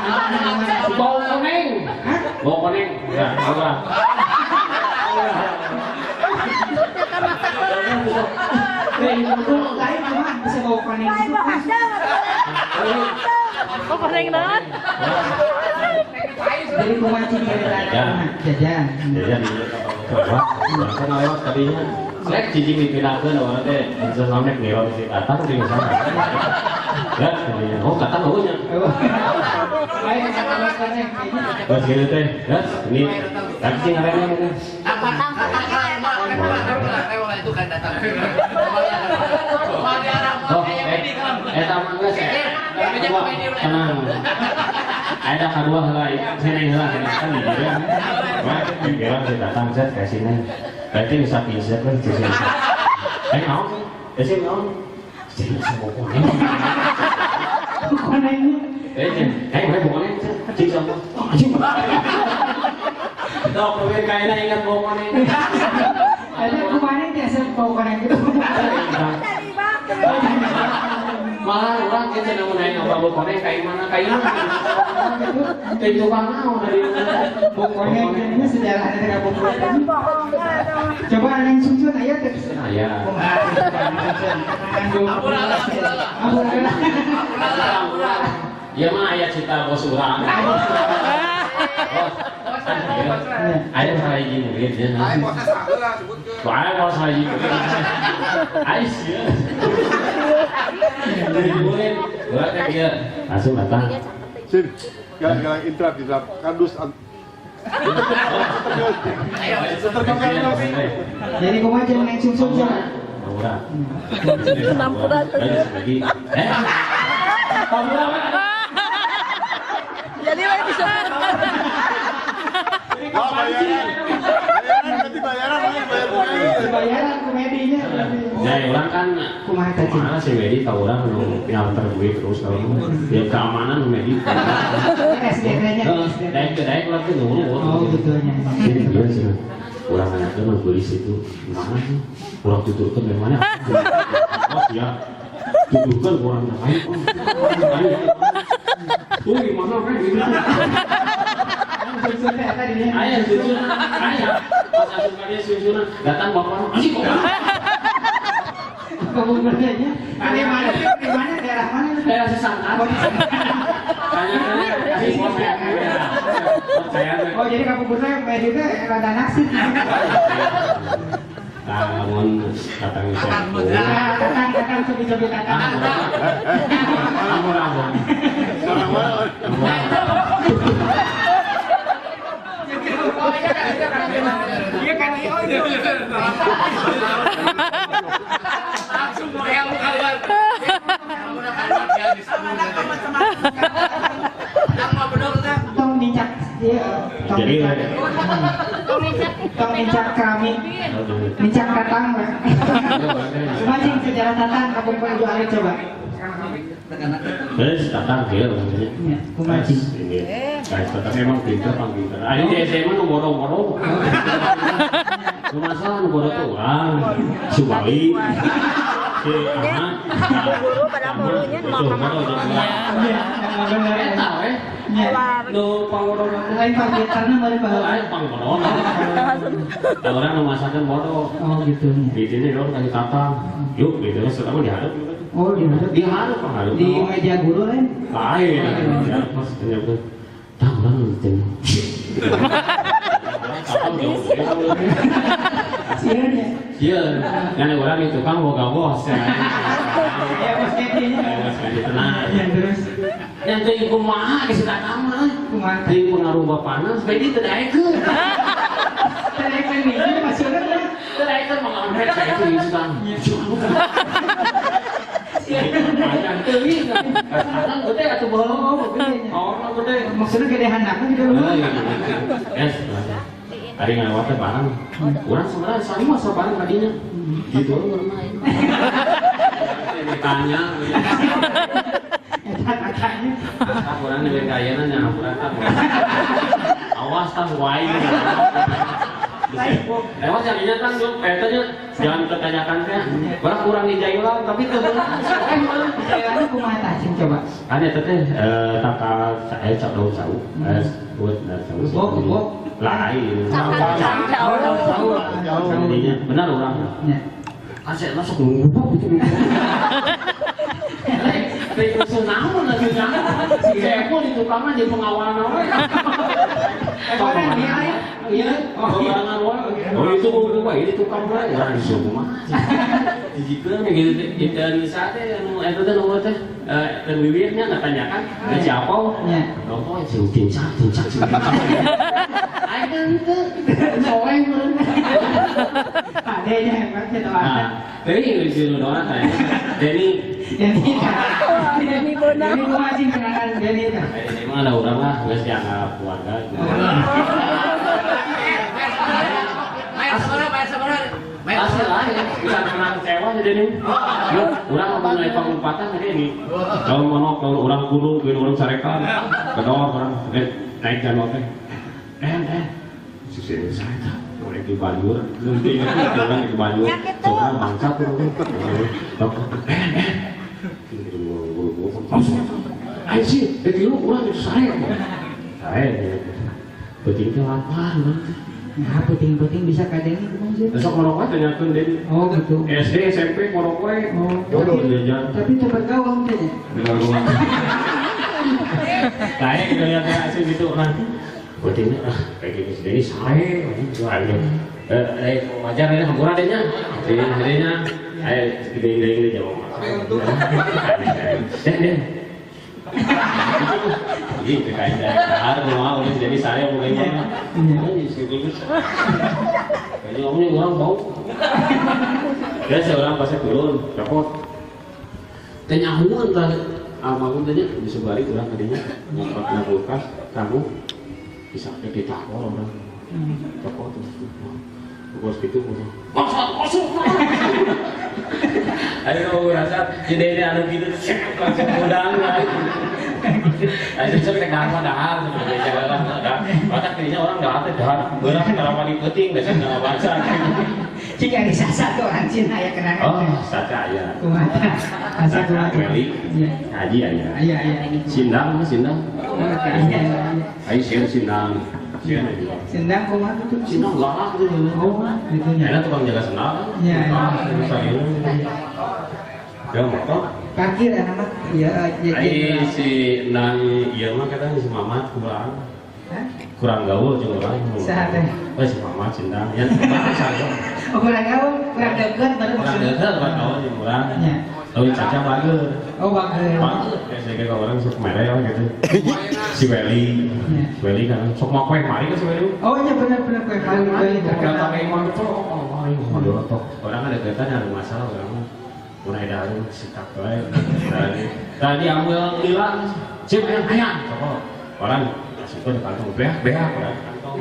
Bau koneng. Hah? Bau koneng. Ya, apa? Lain cuma bisa bawa koneng itu. Oh, koneng banget. Jadi kumaci jajan. Kan lewat tadinya. Saya cicing dipindahkan orang teh bisa sampai ngeron di atas di sana. Ya, oh kata baunya. Bos gini teh, ya ini lagi ngarenya ini. Itu kan datang. Oh, taman guys. Tenang. Ada kedua lah, sini lah kan dia. Wah, kira saya datang saya ke sini. Berarti bisa pinjam kan di sini. Mau? Di sini mau? Sini sama koneng. Koneng. Mau koneng? Cik sama. Cik. Dok, kalian kayaknya ingat mau koneng. Ada kumaha biasa bawa koneng itu. Malah orang kita namun nanya bawa koneng kayak mana? Itu bangau dari koneng ini sejarah ada kampung Pulau. Coba yang susun ayat ke sana. Ayat. Ya mah ayat cerita bos urang. Ayat hari ini gitu. Ayat bosnya salah sebutkeun. Ayat bos hari ini. Ayat sih. Jadi boleh. Berarti dia langsung datang. Sin, gara-gara intrap di dalam kardus. Jadi kumaha jeung neng sumsum sana. Murah. Penampuran lagi. Jadi bisa Nanti bayaran komedinya. Nah, orang kan mana si Medi tahu orang nganter duit terus kalau dia keamanan Medi. SDK-nya. Daik lah tuh dulu. Oh, betulnya. Jadi dia sih. Orang nanya tuh mau beli situ mana sih? Orang tuturkan dari mana? Oh ya, tuturkan orang lain. Tuh gimana kan? Ayah susunan, ayah. Pas asupannya susunan, datang bapak masih kok. Kamu bertanya, di mana daerah mana? Daerah Sesangkan. Oh jadi kamu bertanya meditnya rada naksir. Namun katanya Kakang cobi-cobi kakang. Iya kan, langsung bayang kawan. Tong nincak tong nincak keramik, nincak tatang. Mancing sejarah tatang, kamu perlu jualin coba. Terus tatang dia maksudnya. Iya, kumaci. Guys, tatang emang pintar, pintar. Ini di SMA nu bodoh-bodoh. Masalah nu bodoh tuh orang, Subali. Guru pada gurunya Lu pangbodoh lain karena baru lain pangbodoh. Orang nu masakan bodoh. Oh gitu. Di sini dong kasih tatang. Yuk, gitu sekarang dihadap. Oh dihadap penghadap. Di meja guru lain. Lain. Ya, pas ternyata tahu gitu. Iya, yang orang itu kan boga bos ya. Ya bos Kevin. Tenang. Ya terus. Yang tadi kumaha kasih datang mah. Kumaha. Di pengaruh bapana supaya dia terdaekeun. Terdaekeun ini maksudnya. Terdaekeun mengambil saya itu Islam. Panjang teuing. Kadang gede atuh bohong. Oh, gede. Maksudnya gedehan apa gitu. Yes. Hari ngelewatnya barang, orang sebenarnya saling masa barang tadinya, gitu orang main. Ditanya, orang nih kayaknya nyampe kan, awas tak wae. Lewat jadinya kan dong, petanya jangan ketanyakan teh, orang kurang di Jayulang tapi tuh Jayulang kumaha tacing coba. Ada teteh kakak saya cak daun sawu, buat daun sawu. Bok. Lain. Jauh. Benar orang. Kasih masuk ngubuk gitu. Dari naon lagi jangan. Si Eko di tukangan di pengawalan orang. Iya. Oh itu ngubuk ini tukang bae. Orang disuruh mah. Jika gitu dan misalnya itu teh nomor teh dan bibirnya ngatanyakan ke siapa? Rokok sing tincak. Ente soeng mun. Adanya hebat ya doa. Nah, dari sini doa teh. Deni benar. Ini gua masih kenangan Deni teh. Emang ada orang lah geus dianggap keluarga. Bayar sabar. Asal lah ya, bisa kena kecewa jadi nih. Yuk, orang mau naik pengumpatan tadi ini. Kalau orang gunung, orang sarekan, kedua orang naik jalan teh. Sisi saya tak, orang di Banjur, nanti orang di Banjur, seorang bangsa tuh, ayo sih, dulu orang itu saya, pentingnya lapar, Nah, penting-penting bisa kadang itu besok merokok tanyakan dari gitu. SD, SMP merokok, Tapi coba gawang tuh. Kayak kita lihat hasil gitu nanti. Buat ini kayak gini sendiri saya aja wajar ini hampura dehnya ayo gede jawab deh gitu kayaknya harus mau jadi saya mungkin ini kayaknya ngomongnya orang bau ya seorang pasnya turun rapot tanya ahuan tadi bangun tanya disebari kurang tadinya ngobrol kulkas kamu bisa kita orang Toko tuh. Bos gitu. Masuk. Ayo rasa jadi anu gitu langsung udang lah. Ayo bisa kita dahar jalan batak kayaknya orang enggak ada dahar. Beurang kalau di penting da cenah bahasa. Jika di sasa tuh orang Cina ya kenangan. Oh, sasa aya. Kumaha? Asa kumaha? Weli. Haji aya. Iya. Sindang. Ayo sindang. Sendang kumaha tuh? Sindang galak tuh. Oh, gitu nya. Enak tukang jaga sendal. Iya. Ya motor. Parkir anak mah iya Ai si nang ieu mah katanya si Mamat kurang gaul jeung urang. Saha teh? Oh si Mamat sindang nya. Oh kurang gaul, kurang deket baru Kurang maksudnya. deket kurang gaul jeung urang. Nya. Lalu Caca bager. Oh bager. Kayak orang sok mereo gitu. Si Weli. Weli kan sok mau kue mari kan si Weli. Oh iya benar kue mari terkenal pakai imam itu. Orang ada deketan ada masalah orang. Mulai dari sikap baik. Tadi ambil hilang. Cip ayam. Orang masukkan ke kantong beak orang kantong.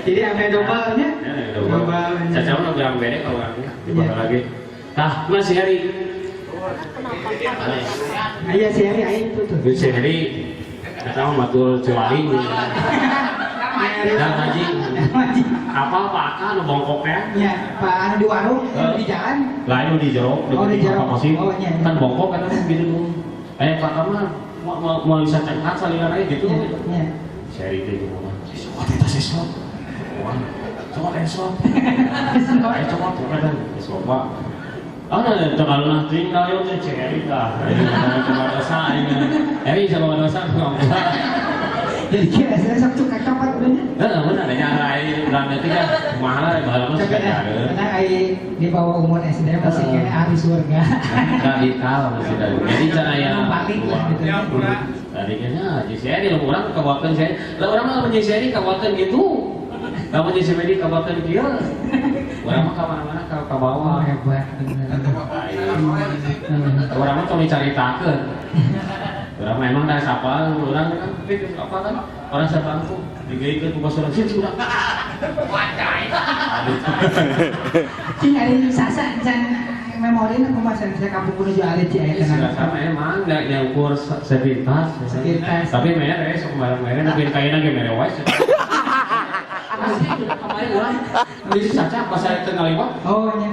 Jadi sampai dobalnya. Dobal. Caca mau bilang beda kalau orangnya. Dibakar lagi. Tah, masih hari. Iya si Hari aing itu tuh. Si Hari kita mau matul Ciwali. Dan haji. Apa Aka nu bongkoknya? Iya, Pak anu di warung, di jalan. Lain di jero, di jero. Oh iya. Kan bongkok kan gitu tuh. Pak mah mau bisa cengkat salingan aja gitu. Iya. Si Hari itu ngomong, "Sesot kita sesot." Wah, coba esot. Ayo coba kan coba. Ada terlalu nanti kalau itu cerita, ini sama dosa ini sama dosa nggak. Jadi kira saya sabtu kacapat bener. Benar ada nyari beranda tiga mahal bahkan masih ada. Karena di bawah umur SD masih kayak ahli surga. Radikal masih ada. Jadi cara yang gitu. Tadi kayaknya JCR yang orang kabupaten saya, lah orang mah menjadi kabupaten gitu. Kamu jadi semedi kabupaten dia. Orang mah kemana-mana ke bawah. Hebat. Orang mah cuma cari taker. Orang memang dah siapa orang kan apa kan orang siapa aku digaitkan ke orang sih sudah. Wajai. Cing ari sasa can memori na kumaha saya kampung kuno jo ari ci aya tenan. Sama emang enggak nyukur sepintas. Tapi mere sok bareng-bareng mungkin kayaknya ge mere wae. Kemarin orang beli saca pas saya tengah lima. Oh nya.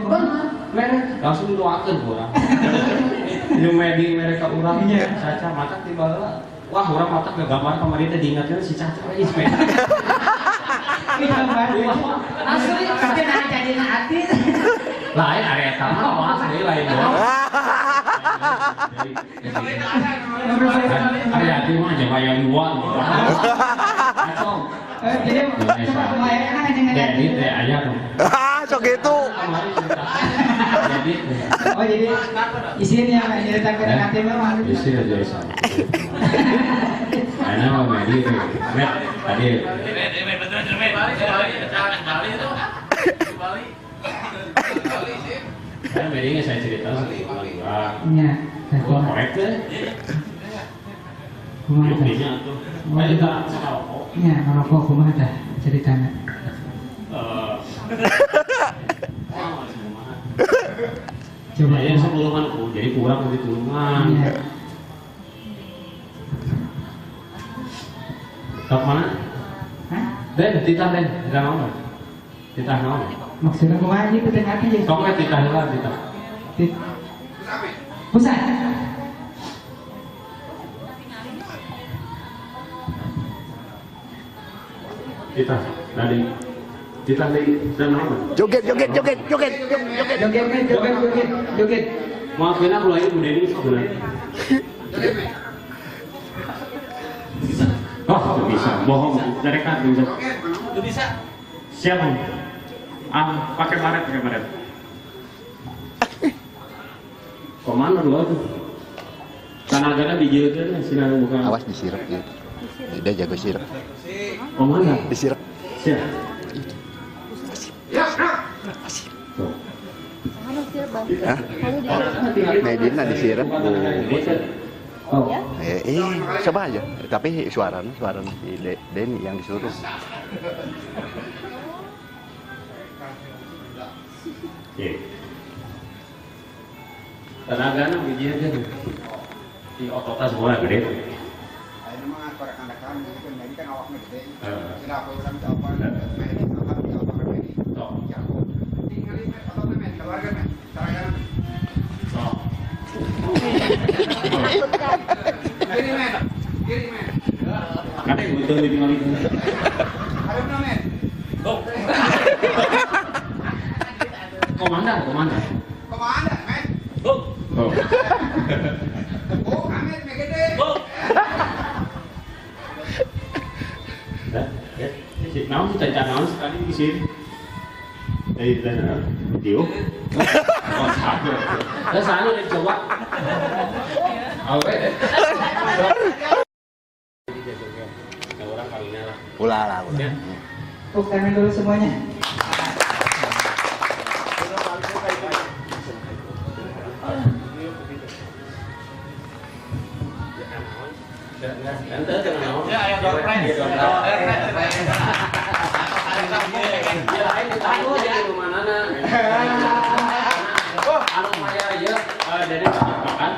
Mere langsung doakeun urang. Nu medi mereka urang saca matak di bawah. Wah, urang matak ke gambar kemarin teh diingatkeun si Caca we isme. Gambar. Asli tapi nah jadi hati. Lain area sama wah asli lain doang. Area hati mah jeung aya luan. Jadi coba kebayangkan aja jadi teh aya tuh. Sok gitu. Oh jadi isinya yang ceritakan nanti memang isi aja sama. Ana mau medi tuh. Met tadi. Saya medinya saya cerita sama gua. Iya. Gua korek deh. Kumaha tuh. Ayo kita rokok. Iya, rokok kumaha tah ceritanya. Coba ya sebelumnya jadi kurang dari tulungan. Iya. Kau mana? Hah? Titah enggak mau. Titah mau. Maksudnya kumaha ieu teh ngati jeung Kau nggak titah lah titah. Pusat. Titah tadi. Titah dari dan mana? Joget. Maafin aku lah ini budaya ini sebenarnya. Oh, tidak bisa. Bohong. Dari kan bisa. Tidak bisa. Siapa? Pakai baret. Kemana dua tuh? Tanagana dijilkan sinar bukan. Awas disirep ya. Dia jago sirep. Kemana? Disirep. Siapa? Hah? Medina disirep. Oh. Coba aja. Tapi suara si Denny yang disuruh. Tenaga na biji aja tuh. Di ototnya semua gede. Ayo mah rekan-rekan ini kan awaknya gede. Kenapa orang coba main apa ini? Tok. Tinggalin ototnya men, keluarga men. Cara-cara. Tok. Kiri men. Kiri men. Ada yang butuh ditinggalin. Harapnya men. Tok. Komandan. Komandan men. Tok. Oh, Amet gede. Si naon caca naon sekali di sini. Dari sana, Dio. Oh, satu. Terus satu dicoba. Oke. Orang kalinya lah. Ulah. Tepuk tangan dulu semuanya. Ya, ayo dompet. Ya lain ditangguh jadi rumanana. Anu maya aja. Dari makan.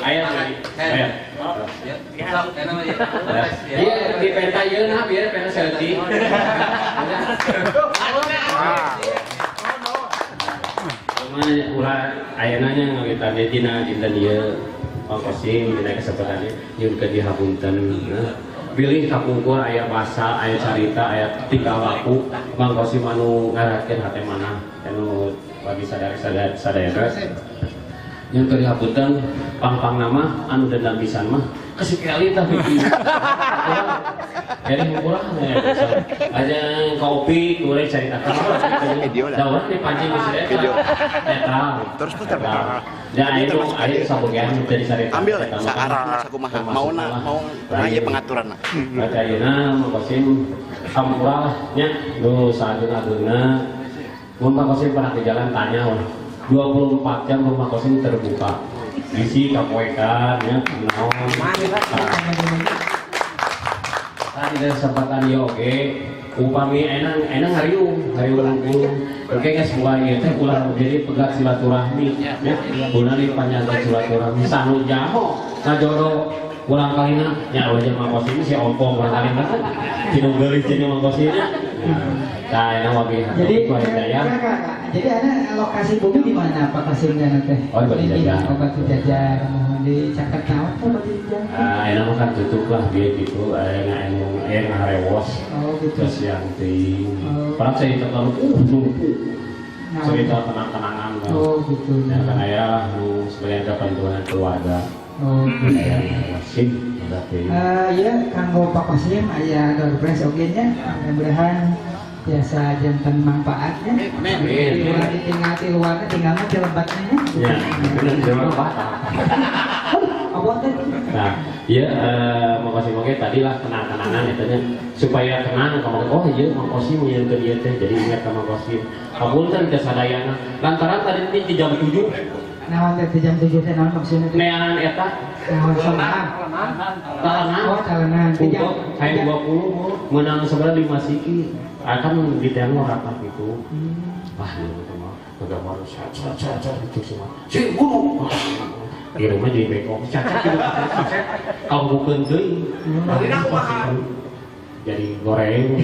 Ayah dari. Ayah. Iya, di penta ieu nah biar penta selfie. Mana ulah ayeuna nya ngawitan dina dinten ieu pangkosim dina kesempatannya nyieun ke di hapunten. Pilih kapungkur aya basa, aya carita, aya tingkah laku mangkosim anu ngaratkeun hate manah anu bagi sadaya yang ke hapunten pang nama anu dendam pisan mah kesekali tapi jadi murah aja kopi goreng carita dawat nih pancing di sini eta terus putar dan itu sabogean dari carita ambil saarah sakumaha mau aya pengaturana baca ayeuna mangkosim sampurah nya nu saaduna mun mangkosim pernah di jalan tanya 24 jam rumah kosim terbuka isi kapoekan ya naon tadi dari kesempatan ieu oge upami enang hariung oke guys mulai teh ulah jadi pegat silaturahmi ya ulah dipanjangkeun silaturahmi sanu jaho ngajodoh ulang kalina nya wajah mangkosim si ompong ulang kalina tinu geulis jeung mangkosimnya nah enak wabi jadi ada lokasi bumi di mana Pak Kasimnya teh? Oh, di Jajar. Batu Jajar, di Caket Nawat atau Batu Jajar? Enak kan tutup lah dia gitu, ngarewos. Oh gitu. Terus yang di, padahal saya terlalu nunggu. Cerita tenang-tenangan lah. Oh gitu. Ya kan ayah, sebagai kepentingan keluarga. Oh gitu. Sim, berarti. Ya, kanggo Pak Kasim, ayah doorpress oge-nya, mudah-mudahan biasa jantan manfaatnya. Ulah ditinggal di luarnya, tinggal mah celebatnya. Ya, benar Pak. Apa teh? Nah, iya makasih oke tadi lah tenang-tenangan itunya supaya tenang kamu oh iya makasih yang ke dia teh jadi ingat sama makasih. Kabul kan tidak sadayana. Lantaran tadi di jam 7. Naon teh jam 7 teh naon maksudna teh? Neangan eta. Naon somaan? Talenan. Oh, talenan. Saya 20 menang sebenarnya di Masiki. Akan di tengok rapat gitu. Wah, itu mah gambar cacat gitu semua. Si guru. Di rumah jadi bekok cacat gitu. Kau bukan deui. Jadi goreng.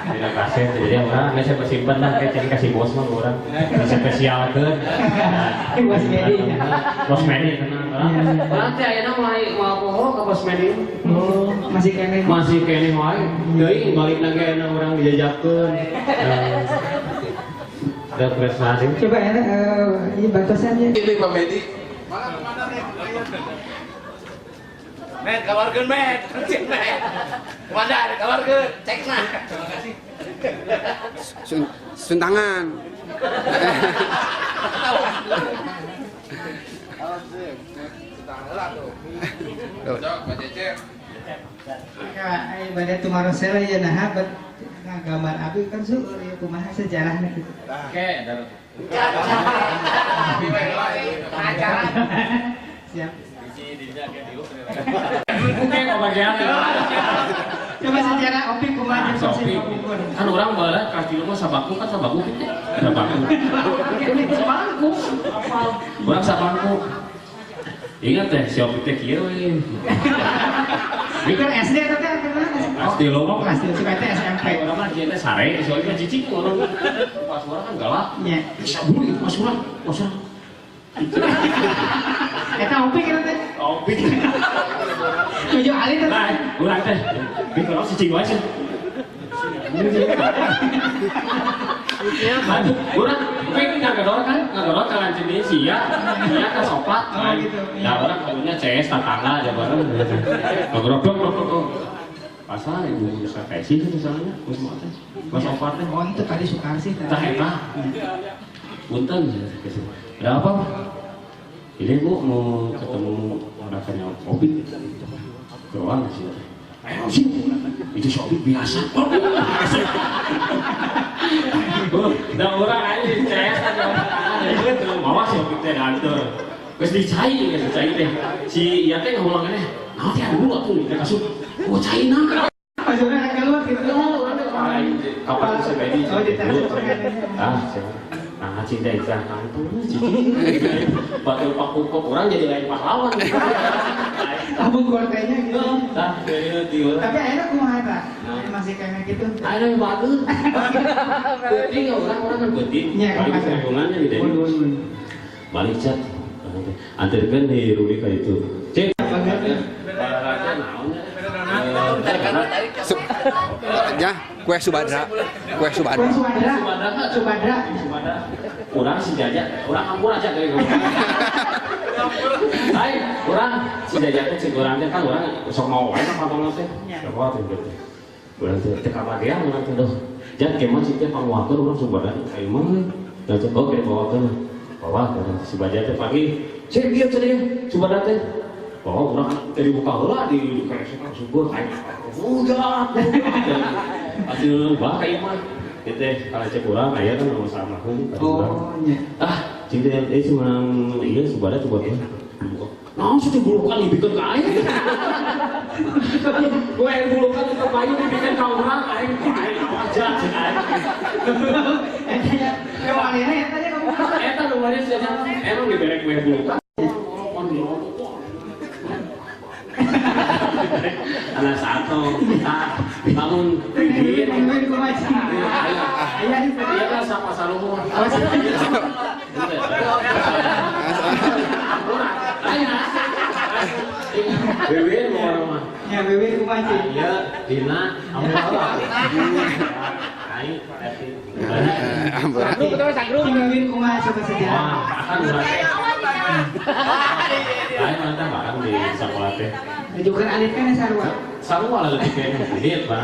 Tidak kasih jadi orang nggak saya simpan lah kayak cari kasih bos mah orang spesial ke bos medi nanti ayeuna mulai mau ke bos medi masih kene wae deui balik lagi ayeuna orang dijajakeun ada prestasi coba enak ini batasannya ini Pak Medi Met, kabarkeun Met. Wadah, kabarkeun. Cek nah. Terima kasih. Suntangan. Pada tumarosela ya nah gambar abi kan suur ya kumaha sejarahnya gitu. Oke, siap. Mungkin kebagian. Coba sejarah Opik kumaha jeung Opik. Kan orang barat kasih lu sabaku kan sabaku gitu. Sabaku. Ini sabaku. Orang sabaku. Ingat teh si Opik teh kieu we. Bukan SD atau teh SD lo mah SD suka teh SMP. Orang mah jadi sare, si Opik cicing orang. Pas orang kan galak. Nya. Bisa bulu Mas Urang. Mas Urang. Eta Opik eta teh. Opik. Tujuh alih teh. Nah, urang teh. Bikin cicing wae sih. Urang pengen ngagador kan kalan jenis sia kan soplat. Ya orang kalunya CS tatangga aja bareng. Ngagrodok. Pasal ibu sakesi itu misalnya, Mas Oplat teh. Oh itu tadi Sukarsi teh. Tah eta. Punten. Ada apa? Ini Bu mau ketemu orangnya Opik. Doang sih. Ayo sih. Itu Opik biasa. Dah orang aja saya saja orang bawa si Opik teh danter. Geus dicai teh. Si ieu teh ngomongna naon teh dulu atuh teh kasut. Oh caina. Maksudnya keluar gitu. Kapan bisa bedi? Oh di telepon. Nah, cinta Isa kantor, batu pakuk orang jadi lain pahlawan. Abang keluarganya gitu. Nah, tiur. Tapi akhirnya kumaha eta? Masih kayak gitu. Ada yang bagus. Penting orang-orang kan penting. Balik hubungannya gitu. Balik chat. Antarkan di Rubika itu. Cek. Ya, kue Subadra. Orang si Jaja, orang kampung aja kayak gitu. Hai, orang si Jaja teh cek orang teh kan orang sok mau wae ka pamong teh. Coba teh gitu. Orang teh teh kabagean orang teh doh. Jat kemah si teh panguakeun urang Subadra kayak mah. Da teh oke bawakeun. Bawa si Jaja teh pagi. Cek dia teh Subadra teh. Oh, orang dari buka heula di keresekan subur aing. Udah. Aduh, bah kayak mah. Kita kalau cek urang aya kan nomor sama heun. Oh, nya. Ah, cinta cuma iya Subadra coba tuh. Naon sih bulukan dibikeun ka aing. Gue yang bulukan itu bayu dibikeun ka urang aing aja cek aing. Eta wanita eta nya kamu. Eta nu waris emang diberek gue bulukan. Anak satu, bangun tinggi. Nungguin kumaha. Iya kan sama salumu. Bebek mau rumah. Ya bebek kumaha. Iya, Dina, kamu apa? Aing, Sagrum kita sagrum. Nungguin kumaha coba sejarah. Wah, akan urang. Aing mantan makan di sekolah teh. Juga alif kan sarua. Sarua lah lebih kayaknya. Lihat bang.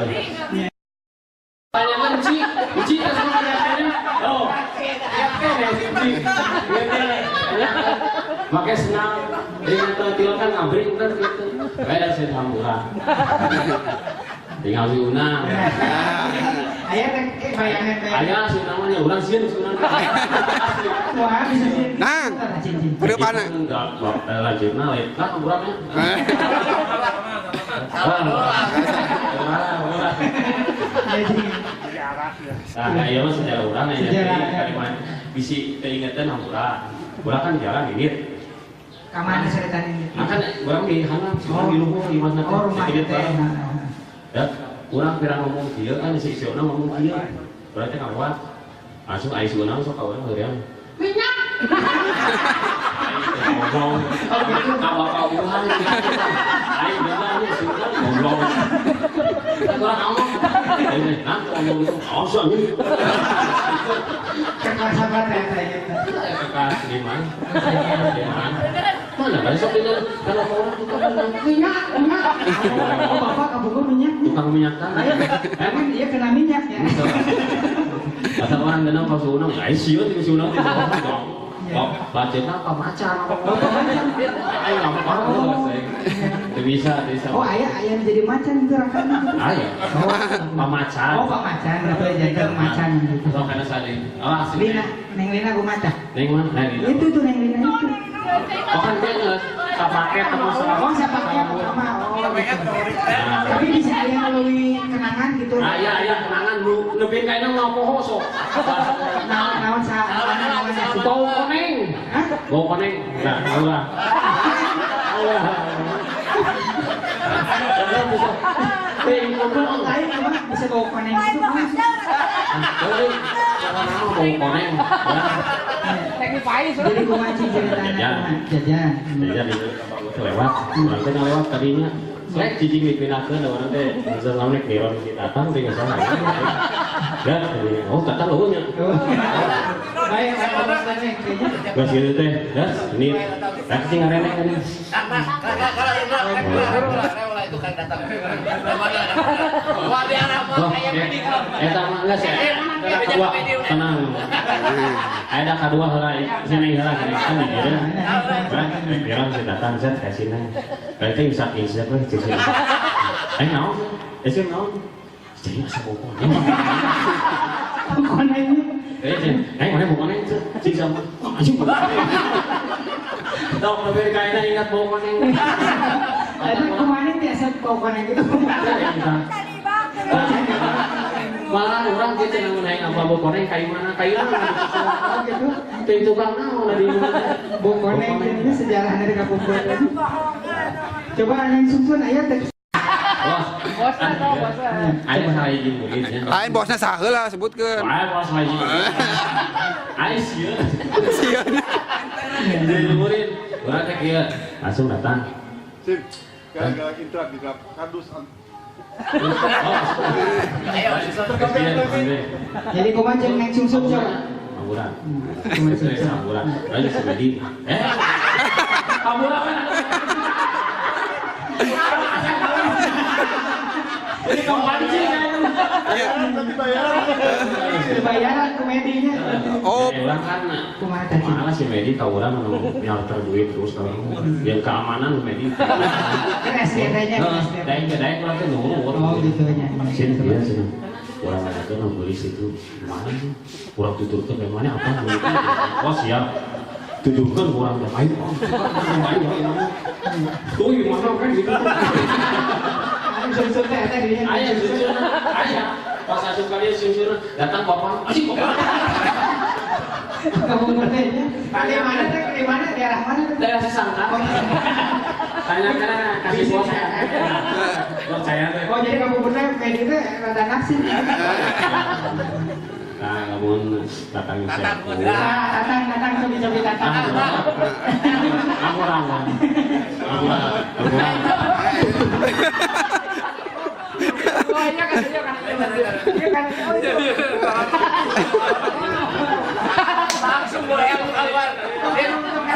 Tanyakan Ci kan sama kayaknya. Oh, ya kan Ci. Makanya senang. Dengan tertilkan ngabring kan gitu. Kayak saya tamburan. Tinggal si Unang. Ayah teh bayangan teh. Ayah si namanya Unang sieun si Unang. Wah, bisa sih. Nang. Berdepan. Enggak, lanjutna lain. Lah tamburannya. Nah, iya mah sejarah urang ya. Jadi bisi keingetan hamburan. Urang kan jalan ini. Kamana ceritanya ini? Akan urang di hana, di luhur di mana teh. Oh, rumah teh. Ya, urang pirang ngomong kieu kan si Siona ngomong kieu. Urang teh kawat. Langsung aya si Unang sok kawan heureang. Minyak. Ngomong. Kalau kawuhan. Aing bener nih sudah ngomong. Kurang ngomong. Nah, ngomong itu awesome nih. Kakak sahabat saya. Kakak di mana? Mana besok ini kalau orang tukang minyak. Oh, Bapak kabur minyak. Tukang minyak kan? Emang dia kena minyak ya? Kata orang kenal pas Unang, ya siut di Unang di bawah. Bacanya apa macan? Ayo nggak apa-apa. Bisa. Oh ayah jadi macan itu rakannya. Ayah. Pak macan. Oh Pak macan, apa jadi macan gitu. Kalau kena saling. Awas. Lina, Neng Lina bu macan. Neng mana? Itu tuh Neng Lina itu. Oh kan kayaknya. sapaket terus Oh, sapaket pertama. Oh, gitu. Tapi bisa aya melalui kenangan gitu. Aya kenangan lu lebih kayaknya ngapoho sok. Naon Bau koneng. Bau koneng. Nah, ulah. Lain apa bisa bawa koneng itu? Bau koneng. Teknik pahit. Jadi kumaci ceritanya jajan. Jajan itu lewat. Nanti lewat tadinya. Lek cicing dipindahkeun orang teh misalnya nek niron kita datang teh salah. Ya, oh datang lu nya. Baik, Geus kieu teh, das ini rek cing ngarene kan. Itu kan datang. Wah, dia nama kayak medik. Eta mah geus ya. Kedua tenang. Ada kedua heula sini heula kan di dieu. Biar bisa datang set ka sini. Berarti bisa insep we cicing. Naon? Esem naon? Cing sabopo. koneng. Mana mau koneng tuh? Cing sama. Anjing. Tahu lebih kayaknya ingat bau koneng. Ada kemana biasa bawa koneng gitu? Malah orang gitu yang naik apa bau koneng kayu mana gitu. Tim tukang naon di Bawa koneng ini sejarah dari kampung gue. Coba yang sungsun aya teh. Bos atau bos. Ada saya izin mungkin ya. Lain bosnya saheula sebutkeun. Bos lagi. Ais sieun. Sieun. Jadi murid, urang teh kieu langsung datang. Sim, gara-gara intrak di kardus. Jadi kumaha jeung neng sungsun coba. Amburan. Amburan. Ayo semedi. Amburan. Ini kepancing Iya. Bayaran komedinya. Oh, orang kan Kumaha tadi? malah si Medi tahu orang nyalter duit terus kalau yang keamanan Medi. Keras ya kayaknya. Daeng orang tuh nurut. Oh gitu nya. Sini dia sini. Orang ada tuh beli situ. Mana sih? Kurang tutur tuh mana apa? Oh siap. Tujukan kurang yang lain. Tuh gimana kan gitu. Sungsun teh eta dirinya. Ayah sungsun. Ayah. Pas asup kali sungsun datang bapak. Asik bapak. Kamu ngerti ya? Di mana teh? Di mana? Daerah mana? Daerah Sesangka. Tanya karena kasih bos. Percaya teh. Oh jadi kamu bener kayak gitu rada naksir. Nah, namun datang saya. Datang cobi datang. Amburan. Langsung boleh yang keluar.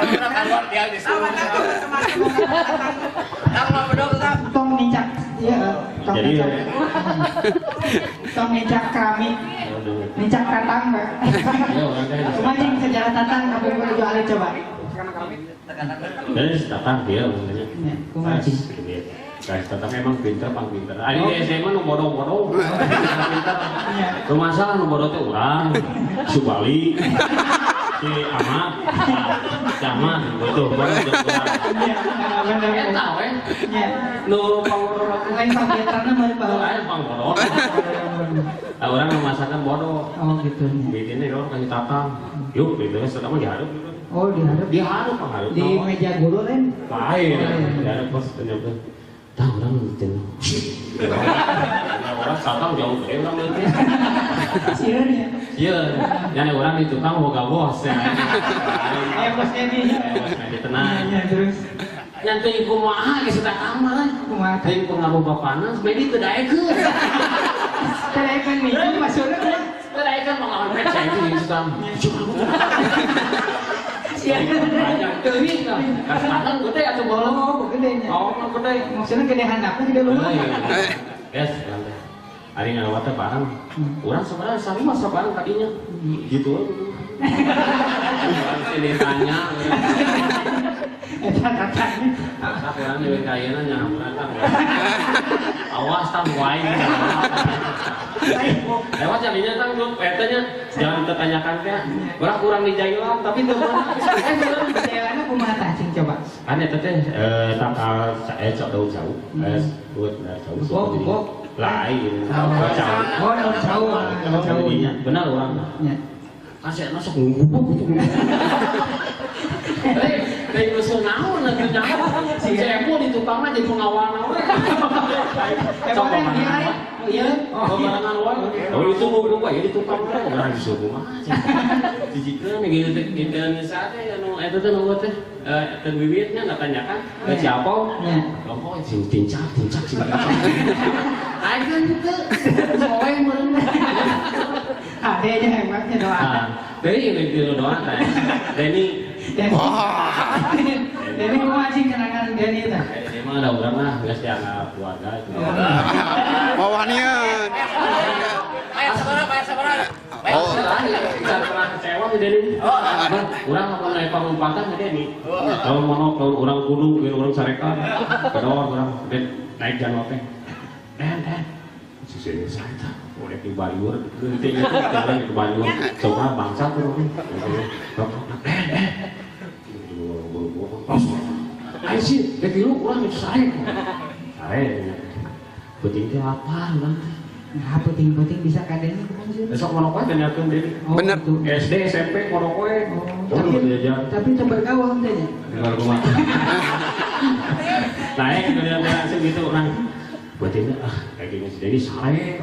Dia keluar dia disuruh. Tanggal berapa? Tong nicak. Iya, tong Jadi nicak. Tong nicak keramik. Nicak tatang, Mbak. Cuma yang sejarah tatang kamu boleh jual coba. Jadi datang dia namanya. Kumaha cing? Guys, tatang emang pintar, pang pintar. Ari di SMA nu bodoh-bodoh. Pintar. Tuh masalah nu bodoh teh urang. Subali. Si Ahmad. Camat gitu, baru jeung urang. Eta we. Nu pangbodoh Lain panggetarna mah bawa. lain pangbodoh. Orang memasakan bodoh. Oh gitu. Bikinnya orang kasih tatang. Yuk, gitu setelah mah diharap. Oh diharap. Diharap, pengharap. Di meja guru lain. Lain, diharap pas ternyata. Tahu orang ngeliatin. Orang satang jauh dari orang ngeliatin. Sieun ya. Iya, yang orang di tukang boga bos ya. Aya bosnya di. Bos di tenang. Iya terus. Nyantai kumaha geus eta kamar. Kumaha? Teuing pengaruh bapana, bedi teu daekeun. Telekan nih, maksudnya kan? Teu daekeun pengalaman pecah itu di tukang. Banyak teuing kan. Kadang gede atuh bolong. Oh, gedenya. Oh, gede. Maksudnya gede handapnya gede lu. Yes, lantai. Ari ngawat teh barang. Urang sebenarnya sari mah sabarang kadinya. Gitu. Sini tanya. Eta katanya. Tak urang dewe kayana nyamuran kan. Awas tang wae. Lewat jadinya tang lu etanya jangan tertanyakan teh. Urang kurang di jailan tapi teu mana. Jailana kumaha tah cing coba? Kan eta teh tangkal saya cok daun jauh. Buat jauh. Bok. Lain. Oh, daun jauh. Benar orang. Ya. Kasih masuk ngumpuk gitu. Kayak usul naon nanti nyawa. Si Cepo di tukang aja pengawal naon. Coba mana? Iya. Barengan wae. Oh itu mau ya di tukang mah orang disuruh mah. Dijikeun gitu sate anu eta teh nu teh teh bibitnya ngatanyakan ke siapa? Lompok tincak. Aing teh soe meureun. Adanya hebatnya doa. Dari itu doa teh. Deni Deni mau aja kenangan Deni teh. Deni mah ada urang mah geus dianggap keluarga itu. Wawanian. Bayar sabaraha? Oh, kita pernah kecewa di Deni. Urang mau naik pamumpatan ke Deni. Kalau mau urang kudu ke urang sarekat. Kedua urang naik jalan teh. Den. Sisi saya boleh di Bayur, gede itu jalan di Bayur. Coba bangsa tuh. Ayo sih, dari lu kurang itu saya. Penting itu apa nanti? Nah, penting bisa kadang besok monokoy dan yakin diri. Bener. SD, SMP, monokoy. Tapi itu bergaul tanya. Dengar rumah. Naik kemudian langsung gitu orang. Buat ini kayak gini jadi sare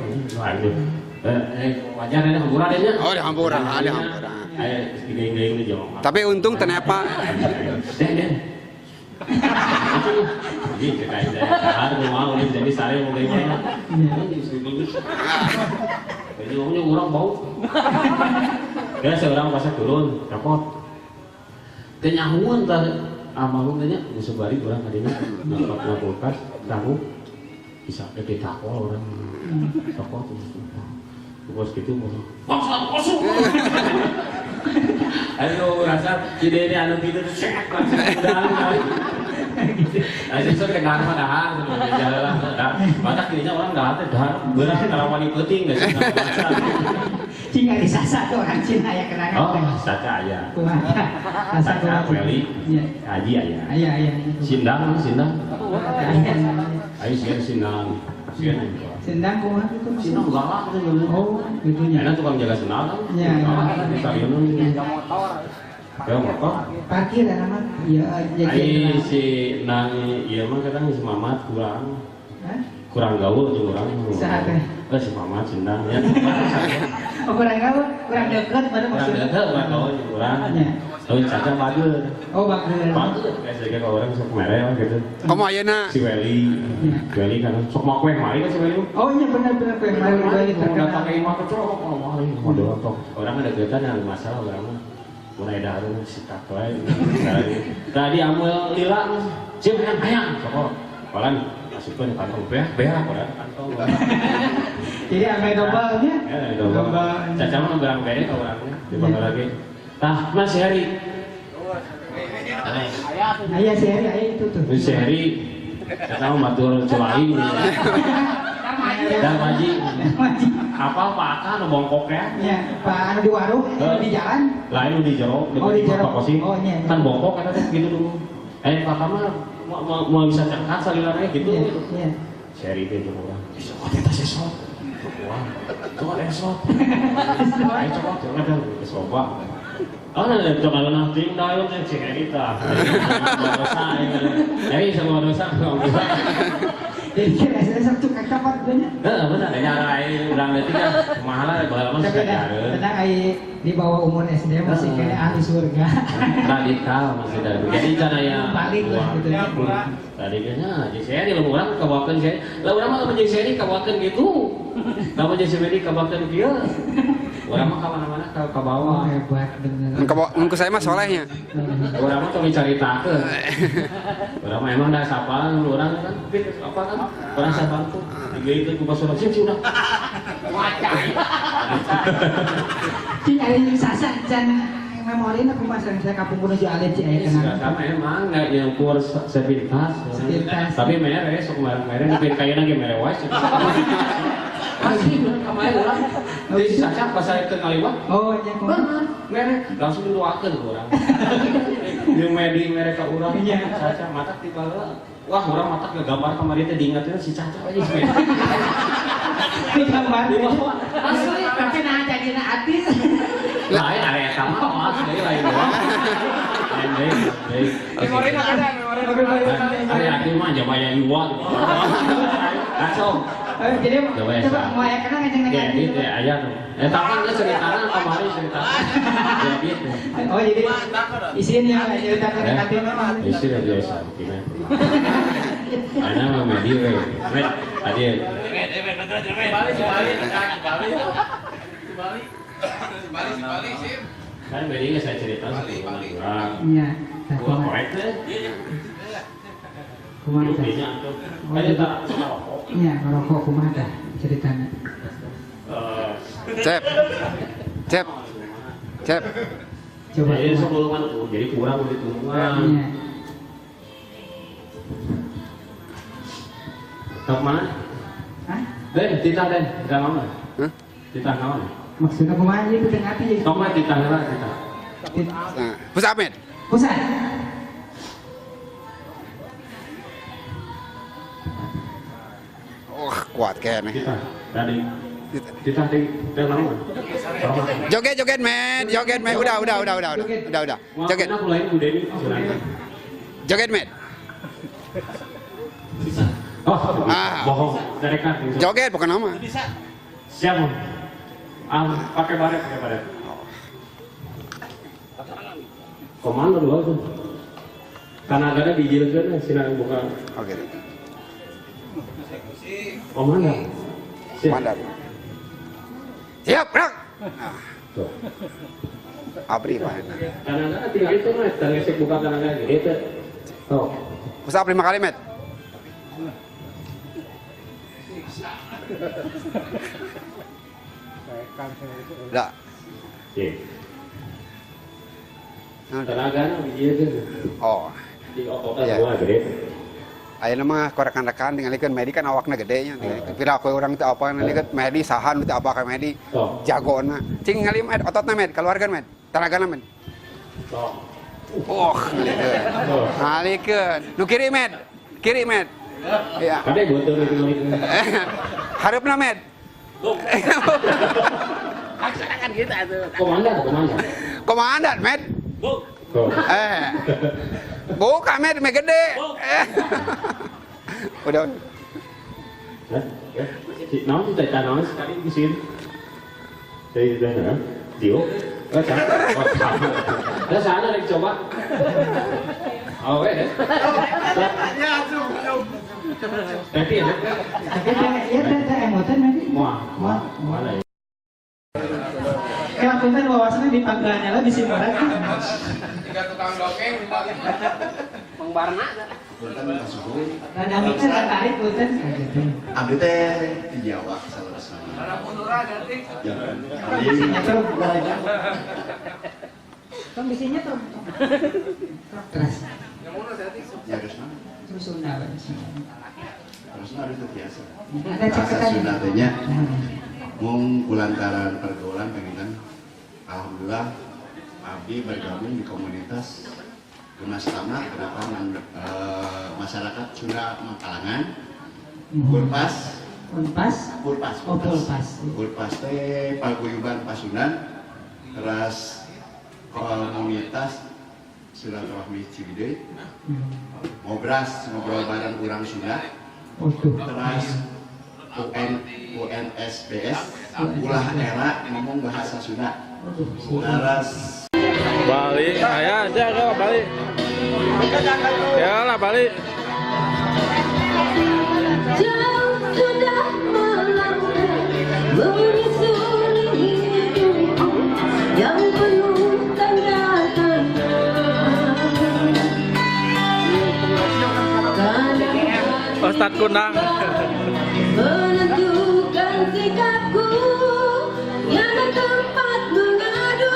wajar ada hampuran aja. Oh, ada hampuran. Ayo gini jawab. Tapi untung kenapa? Den. Jadi kayak ada mau jadi sare mau gimana? Jadi umumnya orang bau. Dia seorang pas turun, rapot. Kenyahuan tadi, amalun tanya, musibari orang tadinya nampak kulkas, tahu. Bisa kita takol orang takol terus gitu kosong ayo rasa ide ini anu gitu cek udah aja so kegar padahal jalan banyak kirinya orang nggak ada dah berat kalau wani penting nggak sih Cina disasa tuh orang Cina ya kenangan. Oh, saca aya. Saca Weli. Haji aya. Aya. Sindang. Ayo sindang. Sindang kumaha itu? Sindang galak itu. Oh, gitunya. Enak tukang jaga sendal kan? Iya. Kita motor. Ya motor. Parkir nama. Iya, Ayo si nang ieu mah kadang si Mamat kurang gaul jeung urang. Saha Si Mamat sindang ya. Oh, kurang gaul, kurang dekat pada maksudnya. Kurang dekat gaul jeung urang. Oh, caca bageur. Oh, bageur. Kayak segala orang sok merah gitu. Kamu ayeuna Si Weli kan sok mau kue mari kan si Weli. Oh iya benar kue mari Mau datang ke imah kecok, mau mari mau doang. Orang ada kegiatan yang masalah orang mulai dari sikap lain. Tadi amul lila, cium ayam, sok. Palan masukkan kantong beak orang kantong. Jadi ambil dobalnya. Dobal. Caca mah berang bere orangnya dibangga lagi. Tah, Mas Heri. Ayah si Heri, ayah itu tuh. Si Heri, kita mau batur celain. Dan Maji. Apa Pak Aka nu bongkok ya? Iya, Pak anu di warung, di jalan. Lain di jero, Oh di jero. Oh iya. Kan bongkok kan gitu dulu. Pak Aka mah mau bisa cengkat salilannya gitu. Iya. Si Heri itu orang. Sok kita sesok. Wah, coba esok. Ayo coba coba. Oh, coba nanti dalam cerita. Dosa ini. Jadi semua dosa kalau bisa. Jadi kira saya satu kakak banyak. Benar. Nyara orang nanti kan mahal lah bahwa masih kajaran. Tenang di bawah umur SD masih kayak ahli surga. Radikal masih dari. Jadi cara yang balik lah gitu. Tadi kayaknya jadi saya di orang kawakan saya. Lah orang mah menjadi saya kawakan gitu. Kamu jadi seperti kawakan dia. Orang mah kemana-mana ke bawah. Hebat bener. Engkau saya mah solehnya. Orang mah cuma cari taker. Orang mah emang dah sapaan orang kan. Apa kan? Orang sapaan tuh. Tiga itu kupas orang sih udah. Wacai. Cing ada yang sasa can memori nak pemasaran saya kampung menuju Alen Ci aya Enggak kenangan. sama emang enggak nyangkur sepintas. Tapi mere sok mere nepi kayana ge mere wae. Asli kemarin urang di Saca pas saya ke Kaliwat. Oh, iya kok. Mere langsung didoakeun ku urang. Jeung medi mere ka urang Saca matak ti bala. Wah, urang matak gambar kamari teh diingatkeun si Caca aja sebenarnya. Gambar. Asli tapi nah jadina artis. Lain area sama asli lain. Lain. Memori nak ada, memori. Area artis mah jabaya iwa. Langsung. Jadi coba mau aya kenang ngajeng Ya, gitu ya, aya tuh. Tapan dia ceritanya kemarin cerita. Jadi itu. Oh, jadi isinya cerita kreatif memang. Isi udah biasa, gimana? Karena mah medi we. Met, tadi. Bali sih. Kan medinya saya cerita sebelumnya kurang. Iya. Gua korek deh. Kumaha teh? Intinya tuh. Kayak tak Iya, ngerokok kumaha teh ceritanya? Cep. Coba. Jadi sebelumnya tuh, jadi kurang gitu. Iya. Top mana? Hah? Titah enggak mau. Hah? Titah mau. Maksudnya kumaha ieu teu ngerti jadi. Top mana titah lah titah. Nah, pusat Ahmed. Pusat. Oh, kuat kayaknya. Titah. Tadi. Titah teh mau. Joget Med. Udah. Joget. Aku lain udah ini. Joget Med. Oh, bohong. Dari kan. Joget bukan nama. Siapa? Pakai baret. Komando dua tuh. Karena ada dijilkeun sina buka. Oke. Komando. Mandar. Siap, gerak. Tuh. Abri Pak. Karena ada tinggal itu mah, tadi saya buka karena gitu. Tuh. Usah 5 kali, Met. Udah. Iya. Tenaga dijilkeun. Oh. Di otot dua gede. Ayeuna mah korekan-rekan tingalikeun Medi kan awakna gede nya. Pira aku urang teh apa nalikeun Medi sahan teh apa ka Medi. Jagona. Cing ngali Med ototna Med keluarkeun Med. Tenagana Med. Oh, ngalikeun. Nu kiri Med. Iya. Kade beuteun itu ngalikeun. Hareupna Med. Kan gitu atuh. Komandan Med. Buka Med gede. Udah. Nói tại ta nói cái đi xin. Đây hả? Tiểu. Đó sáng nó đang coba. Oh, đấy. Tapi ya. Ya teh emoten nanti. Wah, này. Kalau punten wawasannya di panggilannya lah bisa barat. Tiga tukang dongeng. Mang Barna. Ada mixer tertarik punten. Abdi teh di Jawa salah. Mana punura ganti. Bisinya tuh. Kan bisinya tuh. Terus. Yang mana ganti? Ya terus mana? Terus Sunda. Terus mana itu biasa. Ada catatan. Sunda teh mung kulantaran pergaulan pengen alhamdulillah abdi bergabung di komunitas Gemas Tanah harapan masyarakat Sunda Makalangan Pulpas teh paguyuban Pasundan terus komunitas silaturahmi Ciwidey ngobrol bareng urang Sunda terus UNSBS ulah era ngomong bahasa Sunda terus Bali, ayah aja Bali. Ya lah Bali. Jauh sudah melangkah menyusuri hidup yang penuh tanda-tanda. Ustadz Kunang. Menentukan sikapku yang tempat mengadu.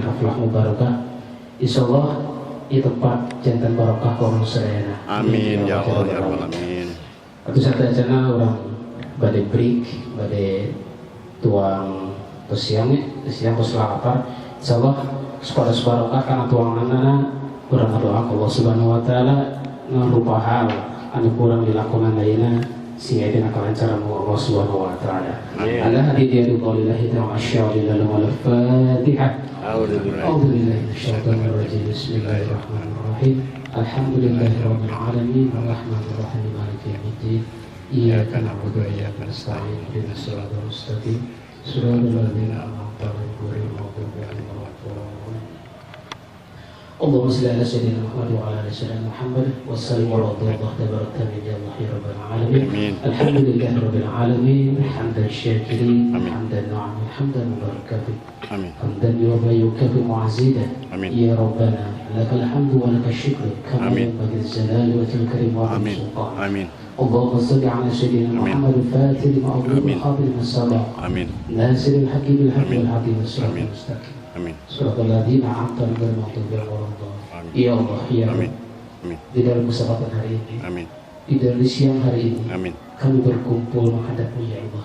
haflah mubarakah. Insyaallah di tempat jantan barokah kaum sedaya. Amin ya Allah ya rabbal alamin. Atuh sateuaceuna urang bade break, bade tuang siangnya, siang tos lapar. Insyaallah sepada barokah kana tuanganna urang doa ka Allah Subhanahu wa taala ngarupa hal anu kurang dilakukan ayeuna sehingga dina kalancaran Allah Subhanahu wa taala. Ala hadiya biqaulillahi ta'ala asyhadu wal fatihah. A'udzu billahi minasyaitonir rajim. Bismillahirrahmanirrahim. Alhamdulillahirabbil alamin arrahmanir rahim maliki yaumiddin. Iyyaka na'budu wa iyyaka nasta'in ihdinas siratal mustaqim. Shiratal ladzina an'amta 'alaihim ghairil maghdubi 'alaihim waladdallin. اللهم صل على سيدنا محمد وعلى ال سيدنا محمد وسلم ورضي الله تبارك يا الله يا رب العالمين. الحمد لله رب العالمين حمدا الشاكرين حمدا النعم حمدا مباركا فيه حمدا يرضى يكافئ معزيدا يا ربنا لك الحمد ولك الشكر كما ينبغي الجلال والكريم وعظيم السلطان. اللهم صل على سيدنا محمد الفاتح لما أغلق الخاطر من الصلاة ناصر الحق بالحق والحق والصراط المستقيم. Surat al-Ladin A'amta dan Maghdubi Alaihim. Ya Allah, ya Rabb. Di dalam kesempatan hari ini, di dalam siang hari ini, kami berkumpul menghadap-Mu ya Allah.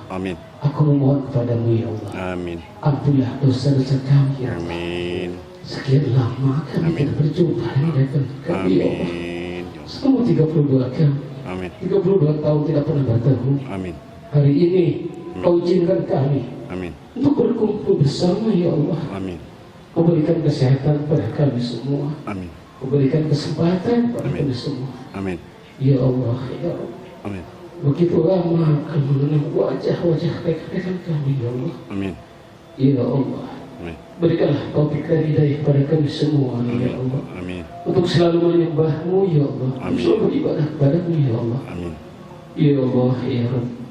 Aku memohon kepadamu ya Allah. Ampunilah dosa-dosa kami ya Allah. Sekian lama kami tidak berjumpa dengan kami ya Allah. Selama 32 kami, 32 tahun tidak pernah bertemu. Hari ini Kau izinkan kami untuk berkumpul bersama ya Allah. Kau berikan kesehatan pada kami semua. Kau berikan kesempatan pada kami semua. Ya Allah, ya Allah. Begitu lama kami mengenal wajah-wajah rekan-rekan kami ya Allah. Ya Allah, berikanlah taufik dan hidayah pada kami semua ya Allah. Untuk selalu menyembah-Mu ya Allah, selalu beribadah kepada-Mu ya Allah. Ya Allah, ya Rabb.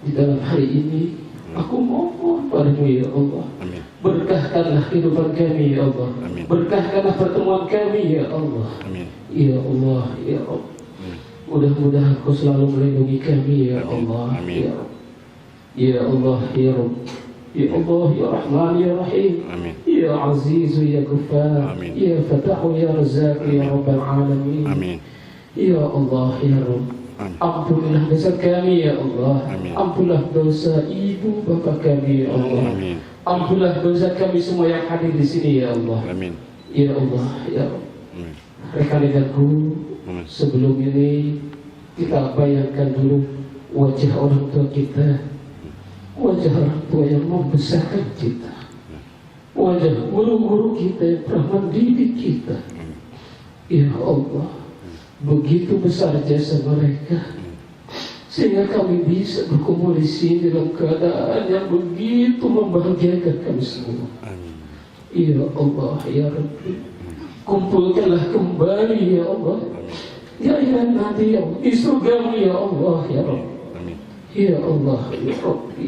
Di dalam hari ini aku mohon padamu ya Allah. Berkahkanlah kehidupan kami ya Allah. Berkahkanlah pertemuan kami ya Allah. Ya Allah, ya Allah. Mudah-mudahan Kau selalu melindungi kami ya Allah. Ya Allah, ya Allah, ya Rabb. Ya Allah, ya Rahman, ya Rahim. Ya Aziz, ya Ghaffar. Ya Fatah, ya Razzaq, ya Rabbal Alamin. Ya Allah, ya Rabb. Ampunilah dosa kami ya Allah. Ampunilah dosa ibu bapa kami ya Allah. Ampunilah dosa kami semua yang hadir di sini ya Allah. Ya Allah, ya Allah. Rekan-rekanku, sebelum ini kita bayangkan dulu wajah orang tua kita, wajah orang tua yang membesarkan kita, wajah guru-guru kita yang pernah mendidik kita. Ya Allah, begitu besar jasa mereka sehingga kami bisa berkumpul di sini dalam keadaan yang begitu membahagiakan kami semua. Ya Allah, ya Rabbi, kumpulkanlah kembali ya Allah. Ya nanti ya Allah, di surga-Mu ya Allah ya Rabbi. Ya Allah, ya Rabbi,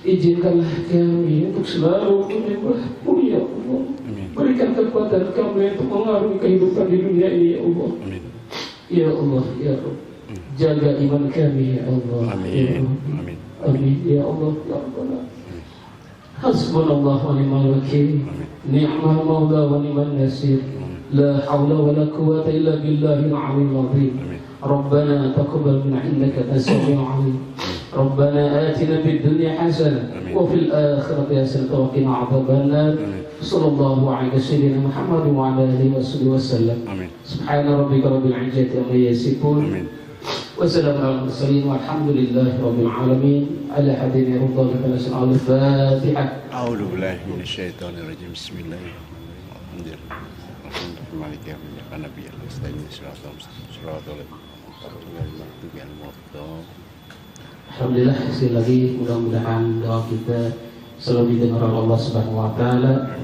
izinkanlah kami untuk selalu menyembah-Mu ya Allah. Berikan kekuatan kami untuk mengarungi kehidupan di dunia ini ya Allah. Ya Allah, ya Rabb, jaga iman kami ya Allah. Amin. Amin. Ya Allah, ya Rabbana. Hasbunallah wa ni'mal wakil. Ni'mal maula wa ni'mal nasir. La hawla wa la quwwata illa billahil aliyyil azim. Rabbana taqabbal minna innaka antas samiul alim. Rabbana atina fid dunya hasanah wa fil akhirati hasanah wa qina adzabannar. Sallallahu alaihi wasallam Muhammad wa ala alihi wasallam. Subhana rabbika rabbil izzati amma yasifun. Wa salamun alal mursalin walhamdulillahi rabbil alamin. Ala hadini rabbana al Fatihah. A'udzu billahi minasyaitonir rajim. Bismillahirrahmanirrahim. Maliki yaumiddin. Nabiyil mustaqim. Shiratal ladzina Alhamdulillah, sekali lagi mudah-mudahan doa kita selalu didengar oleh Allah Subhanahu wa taala.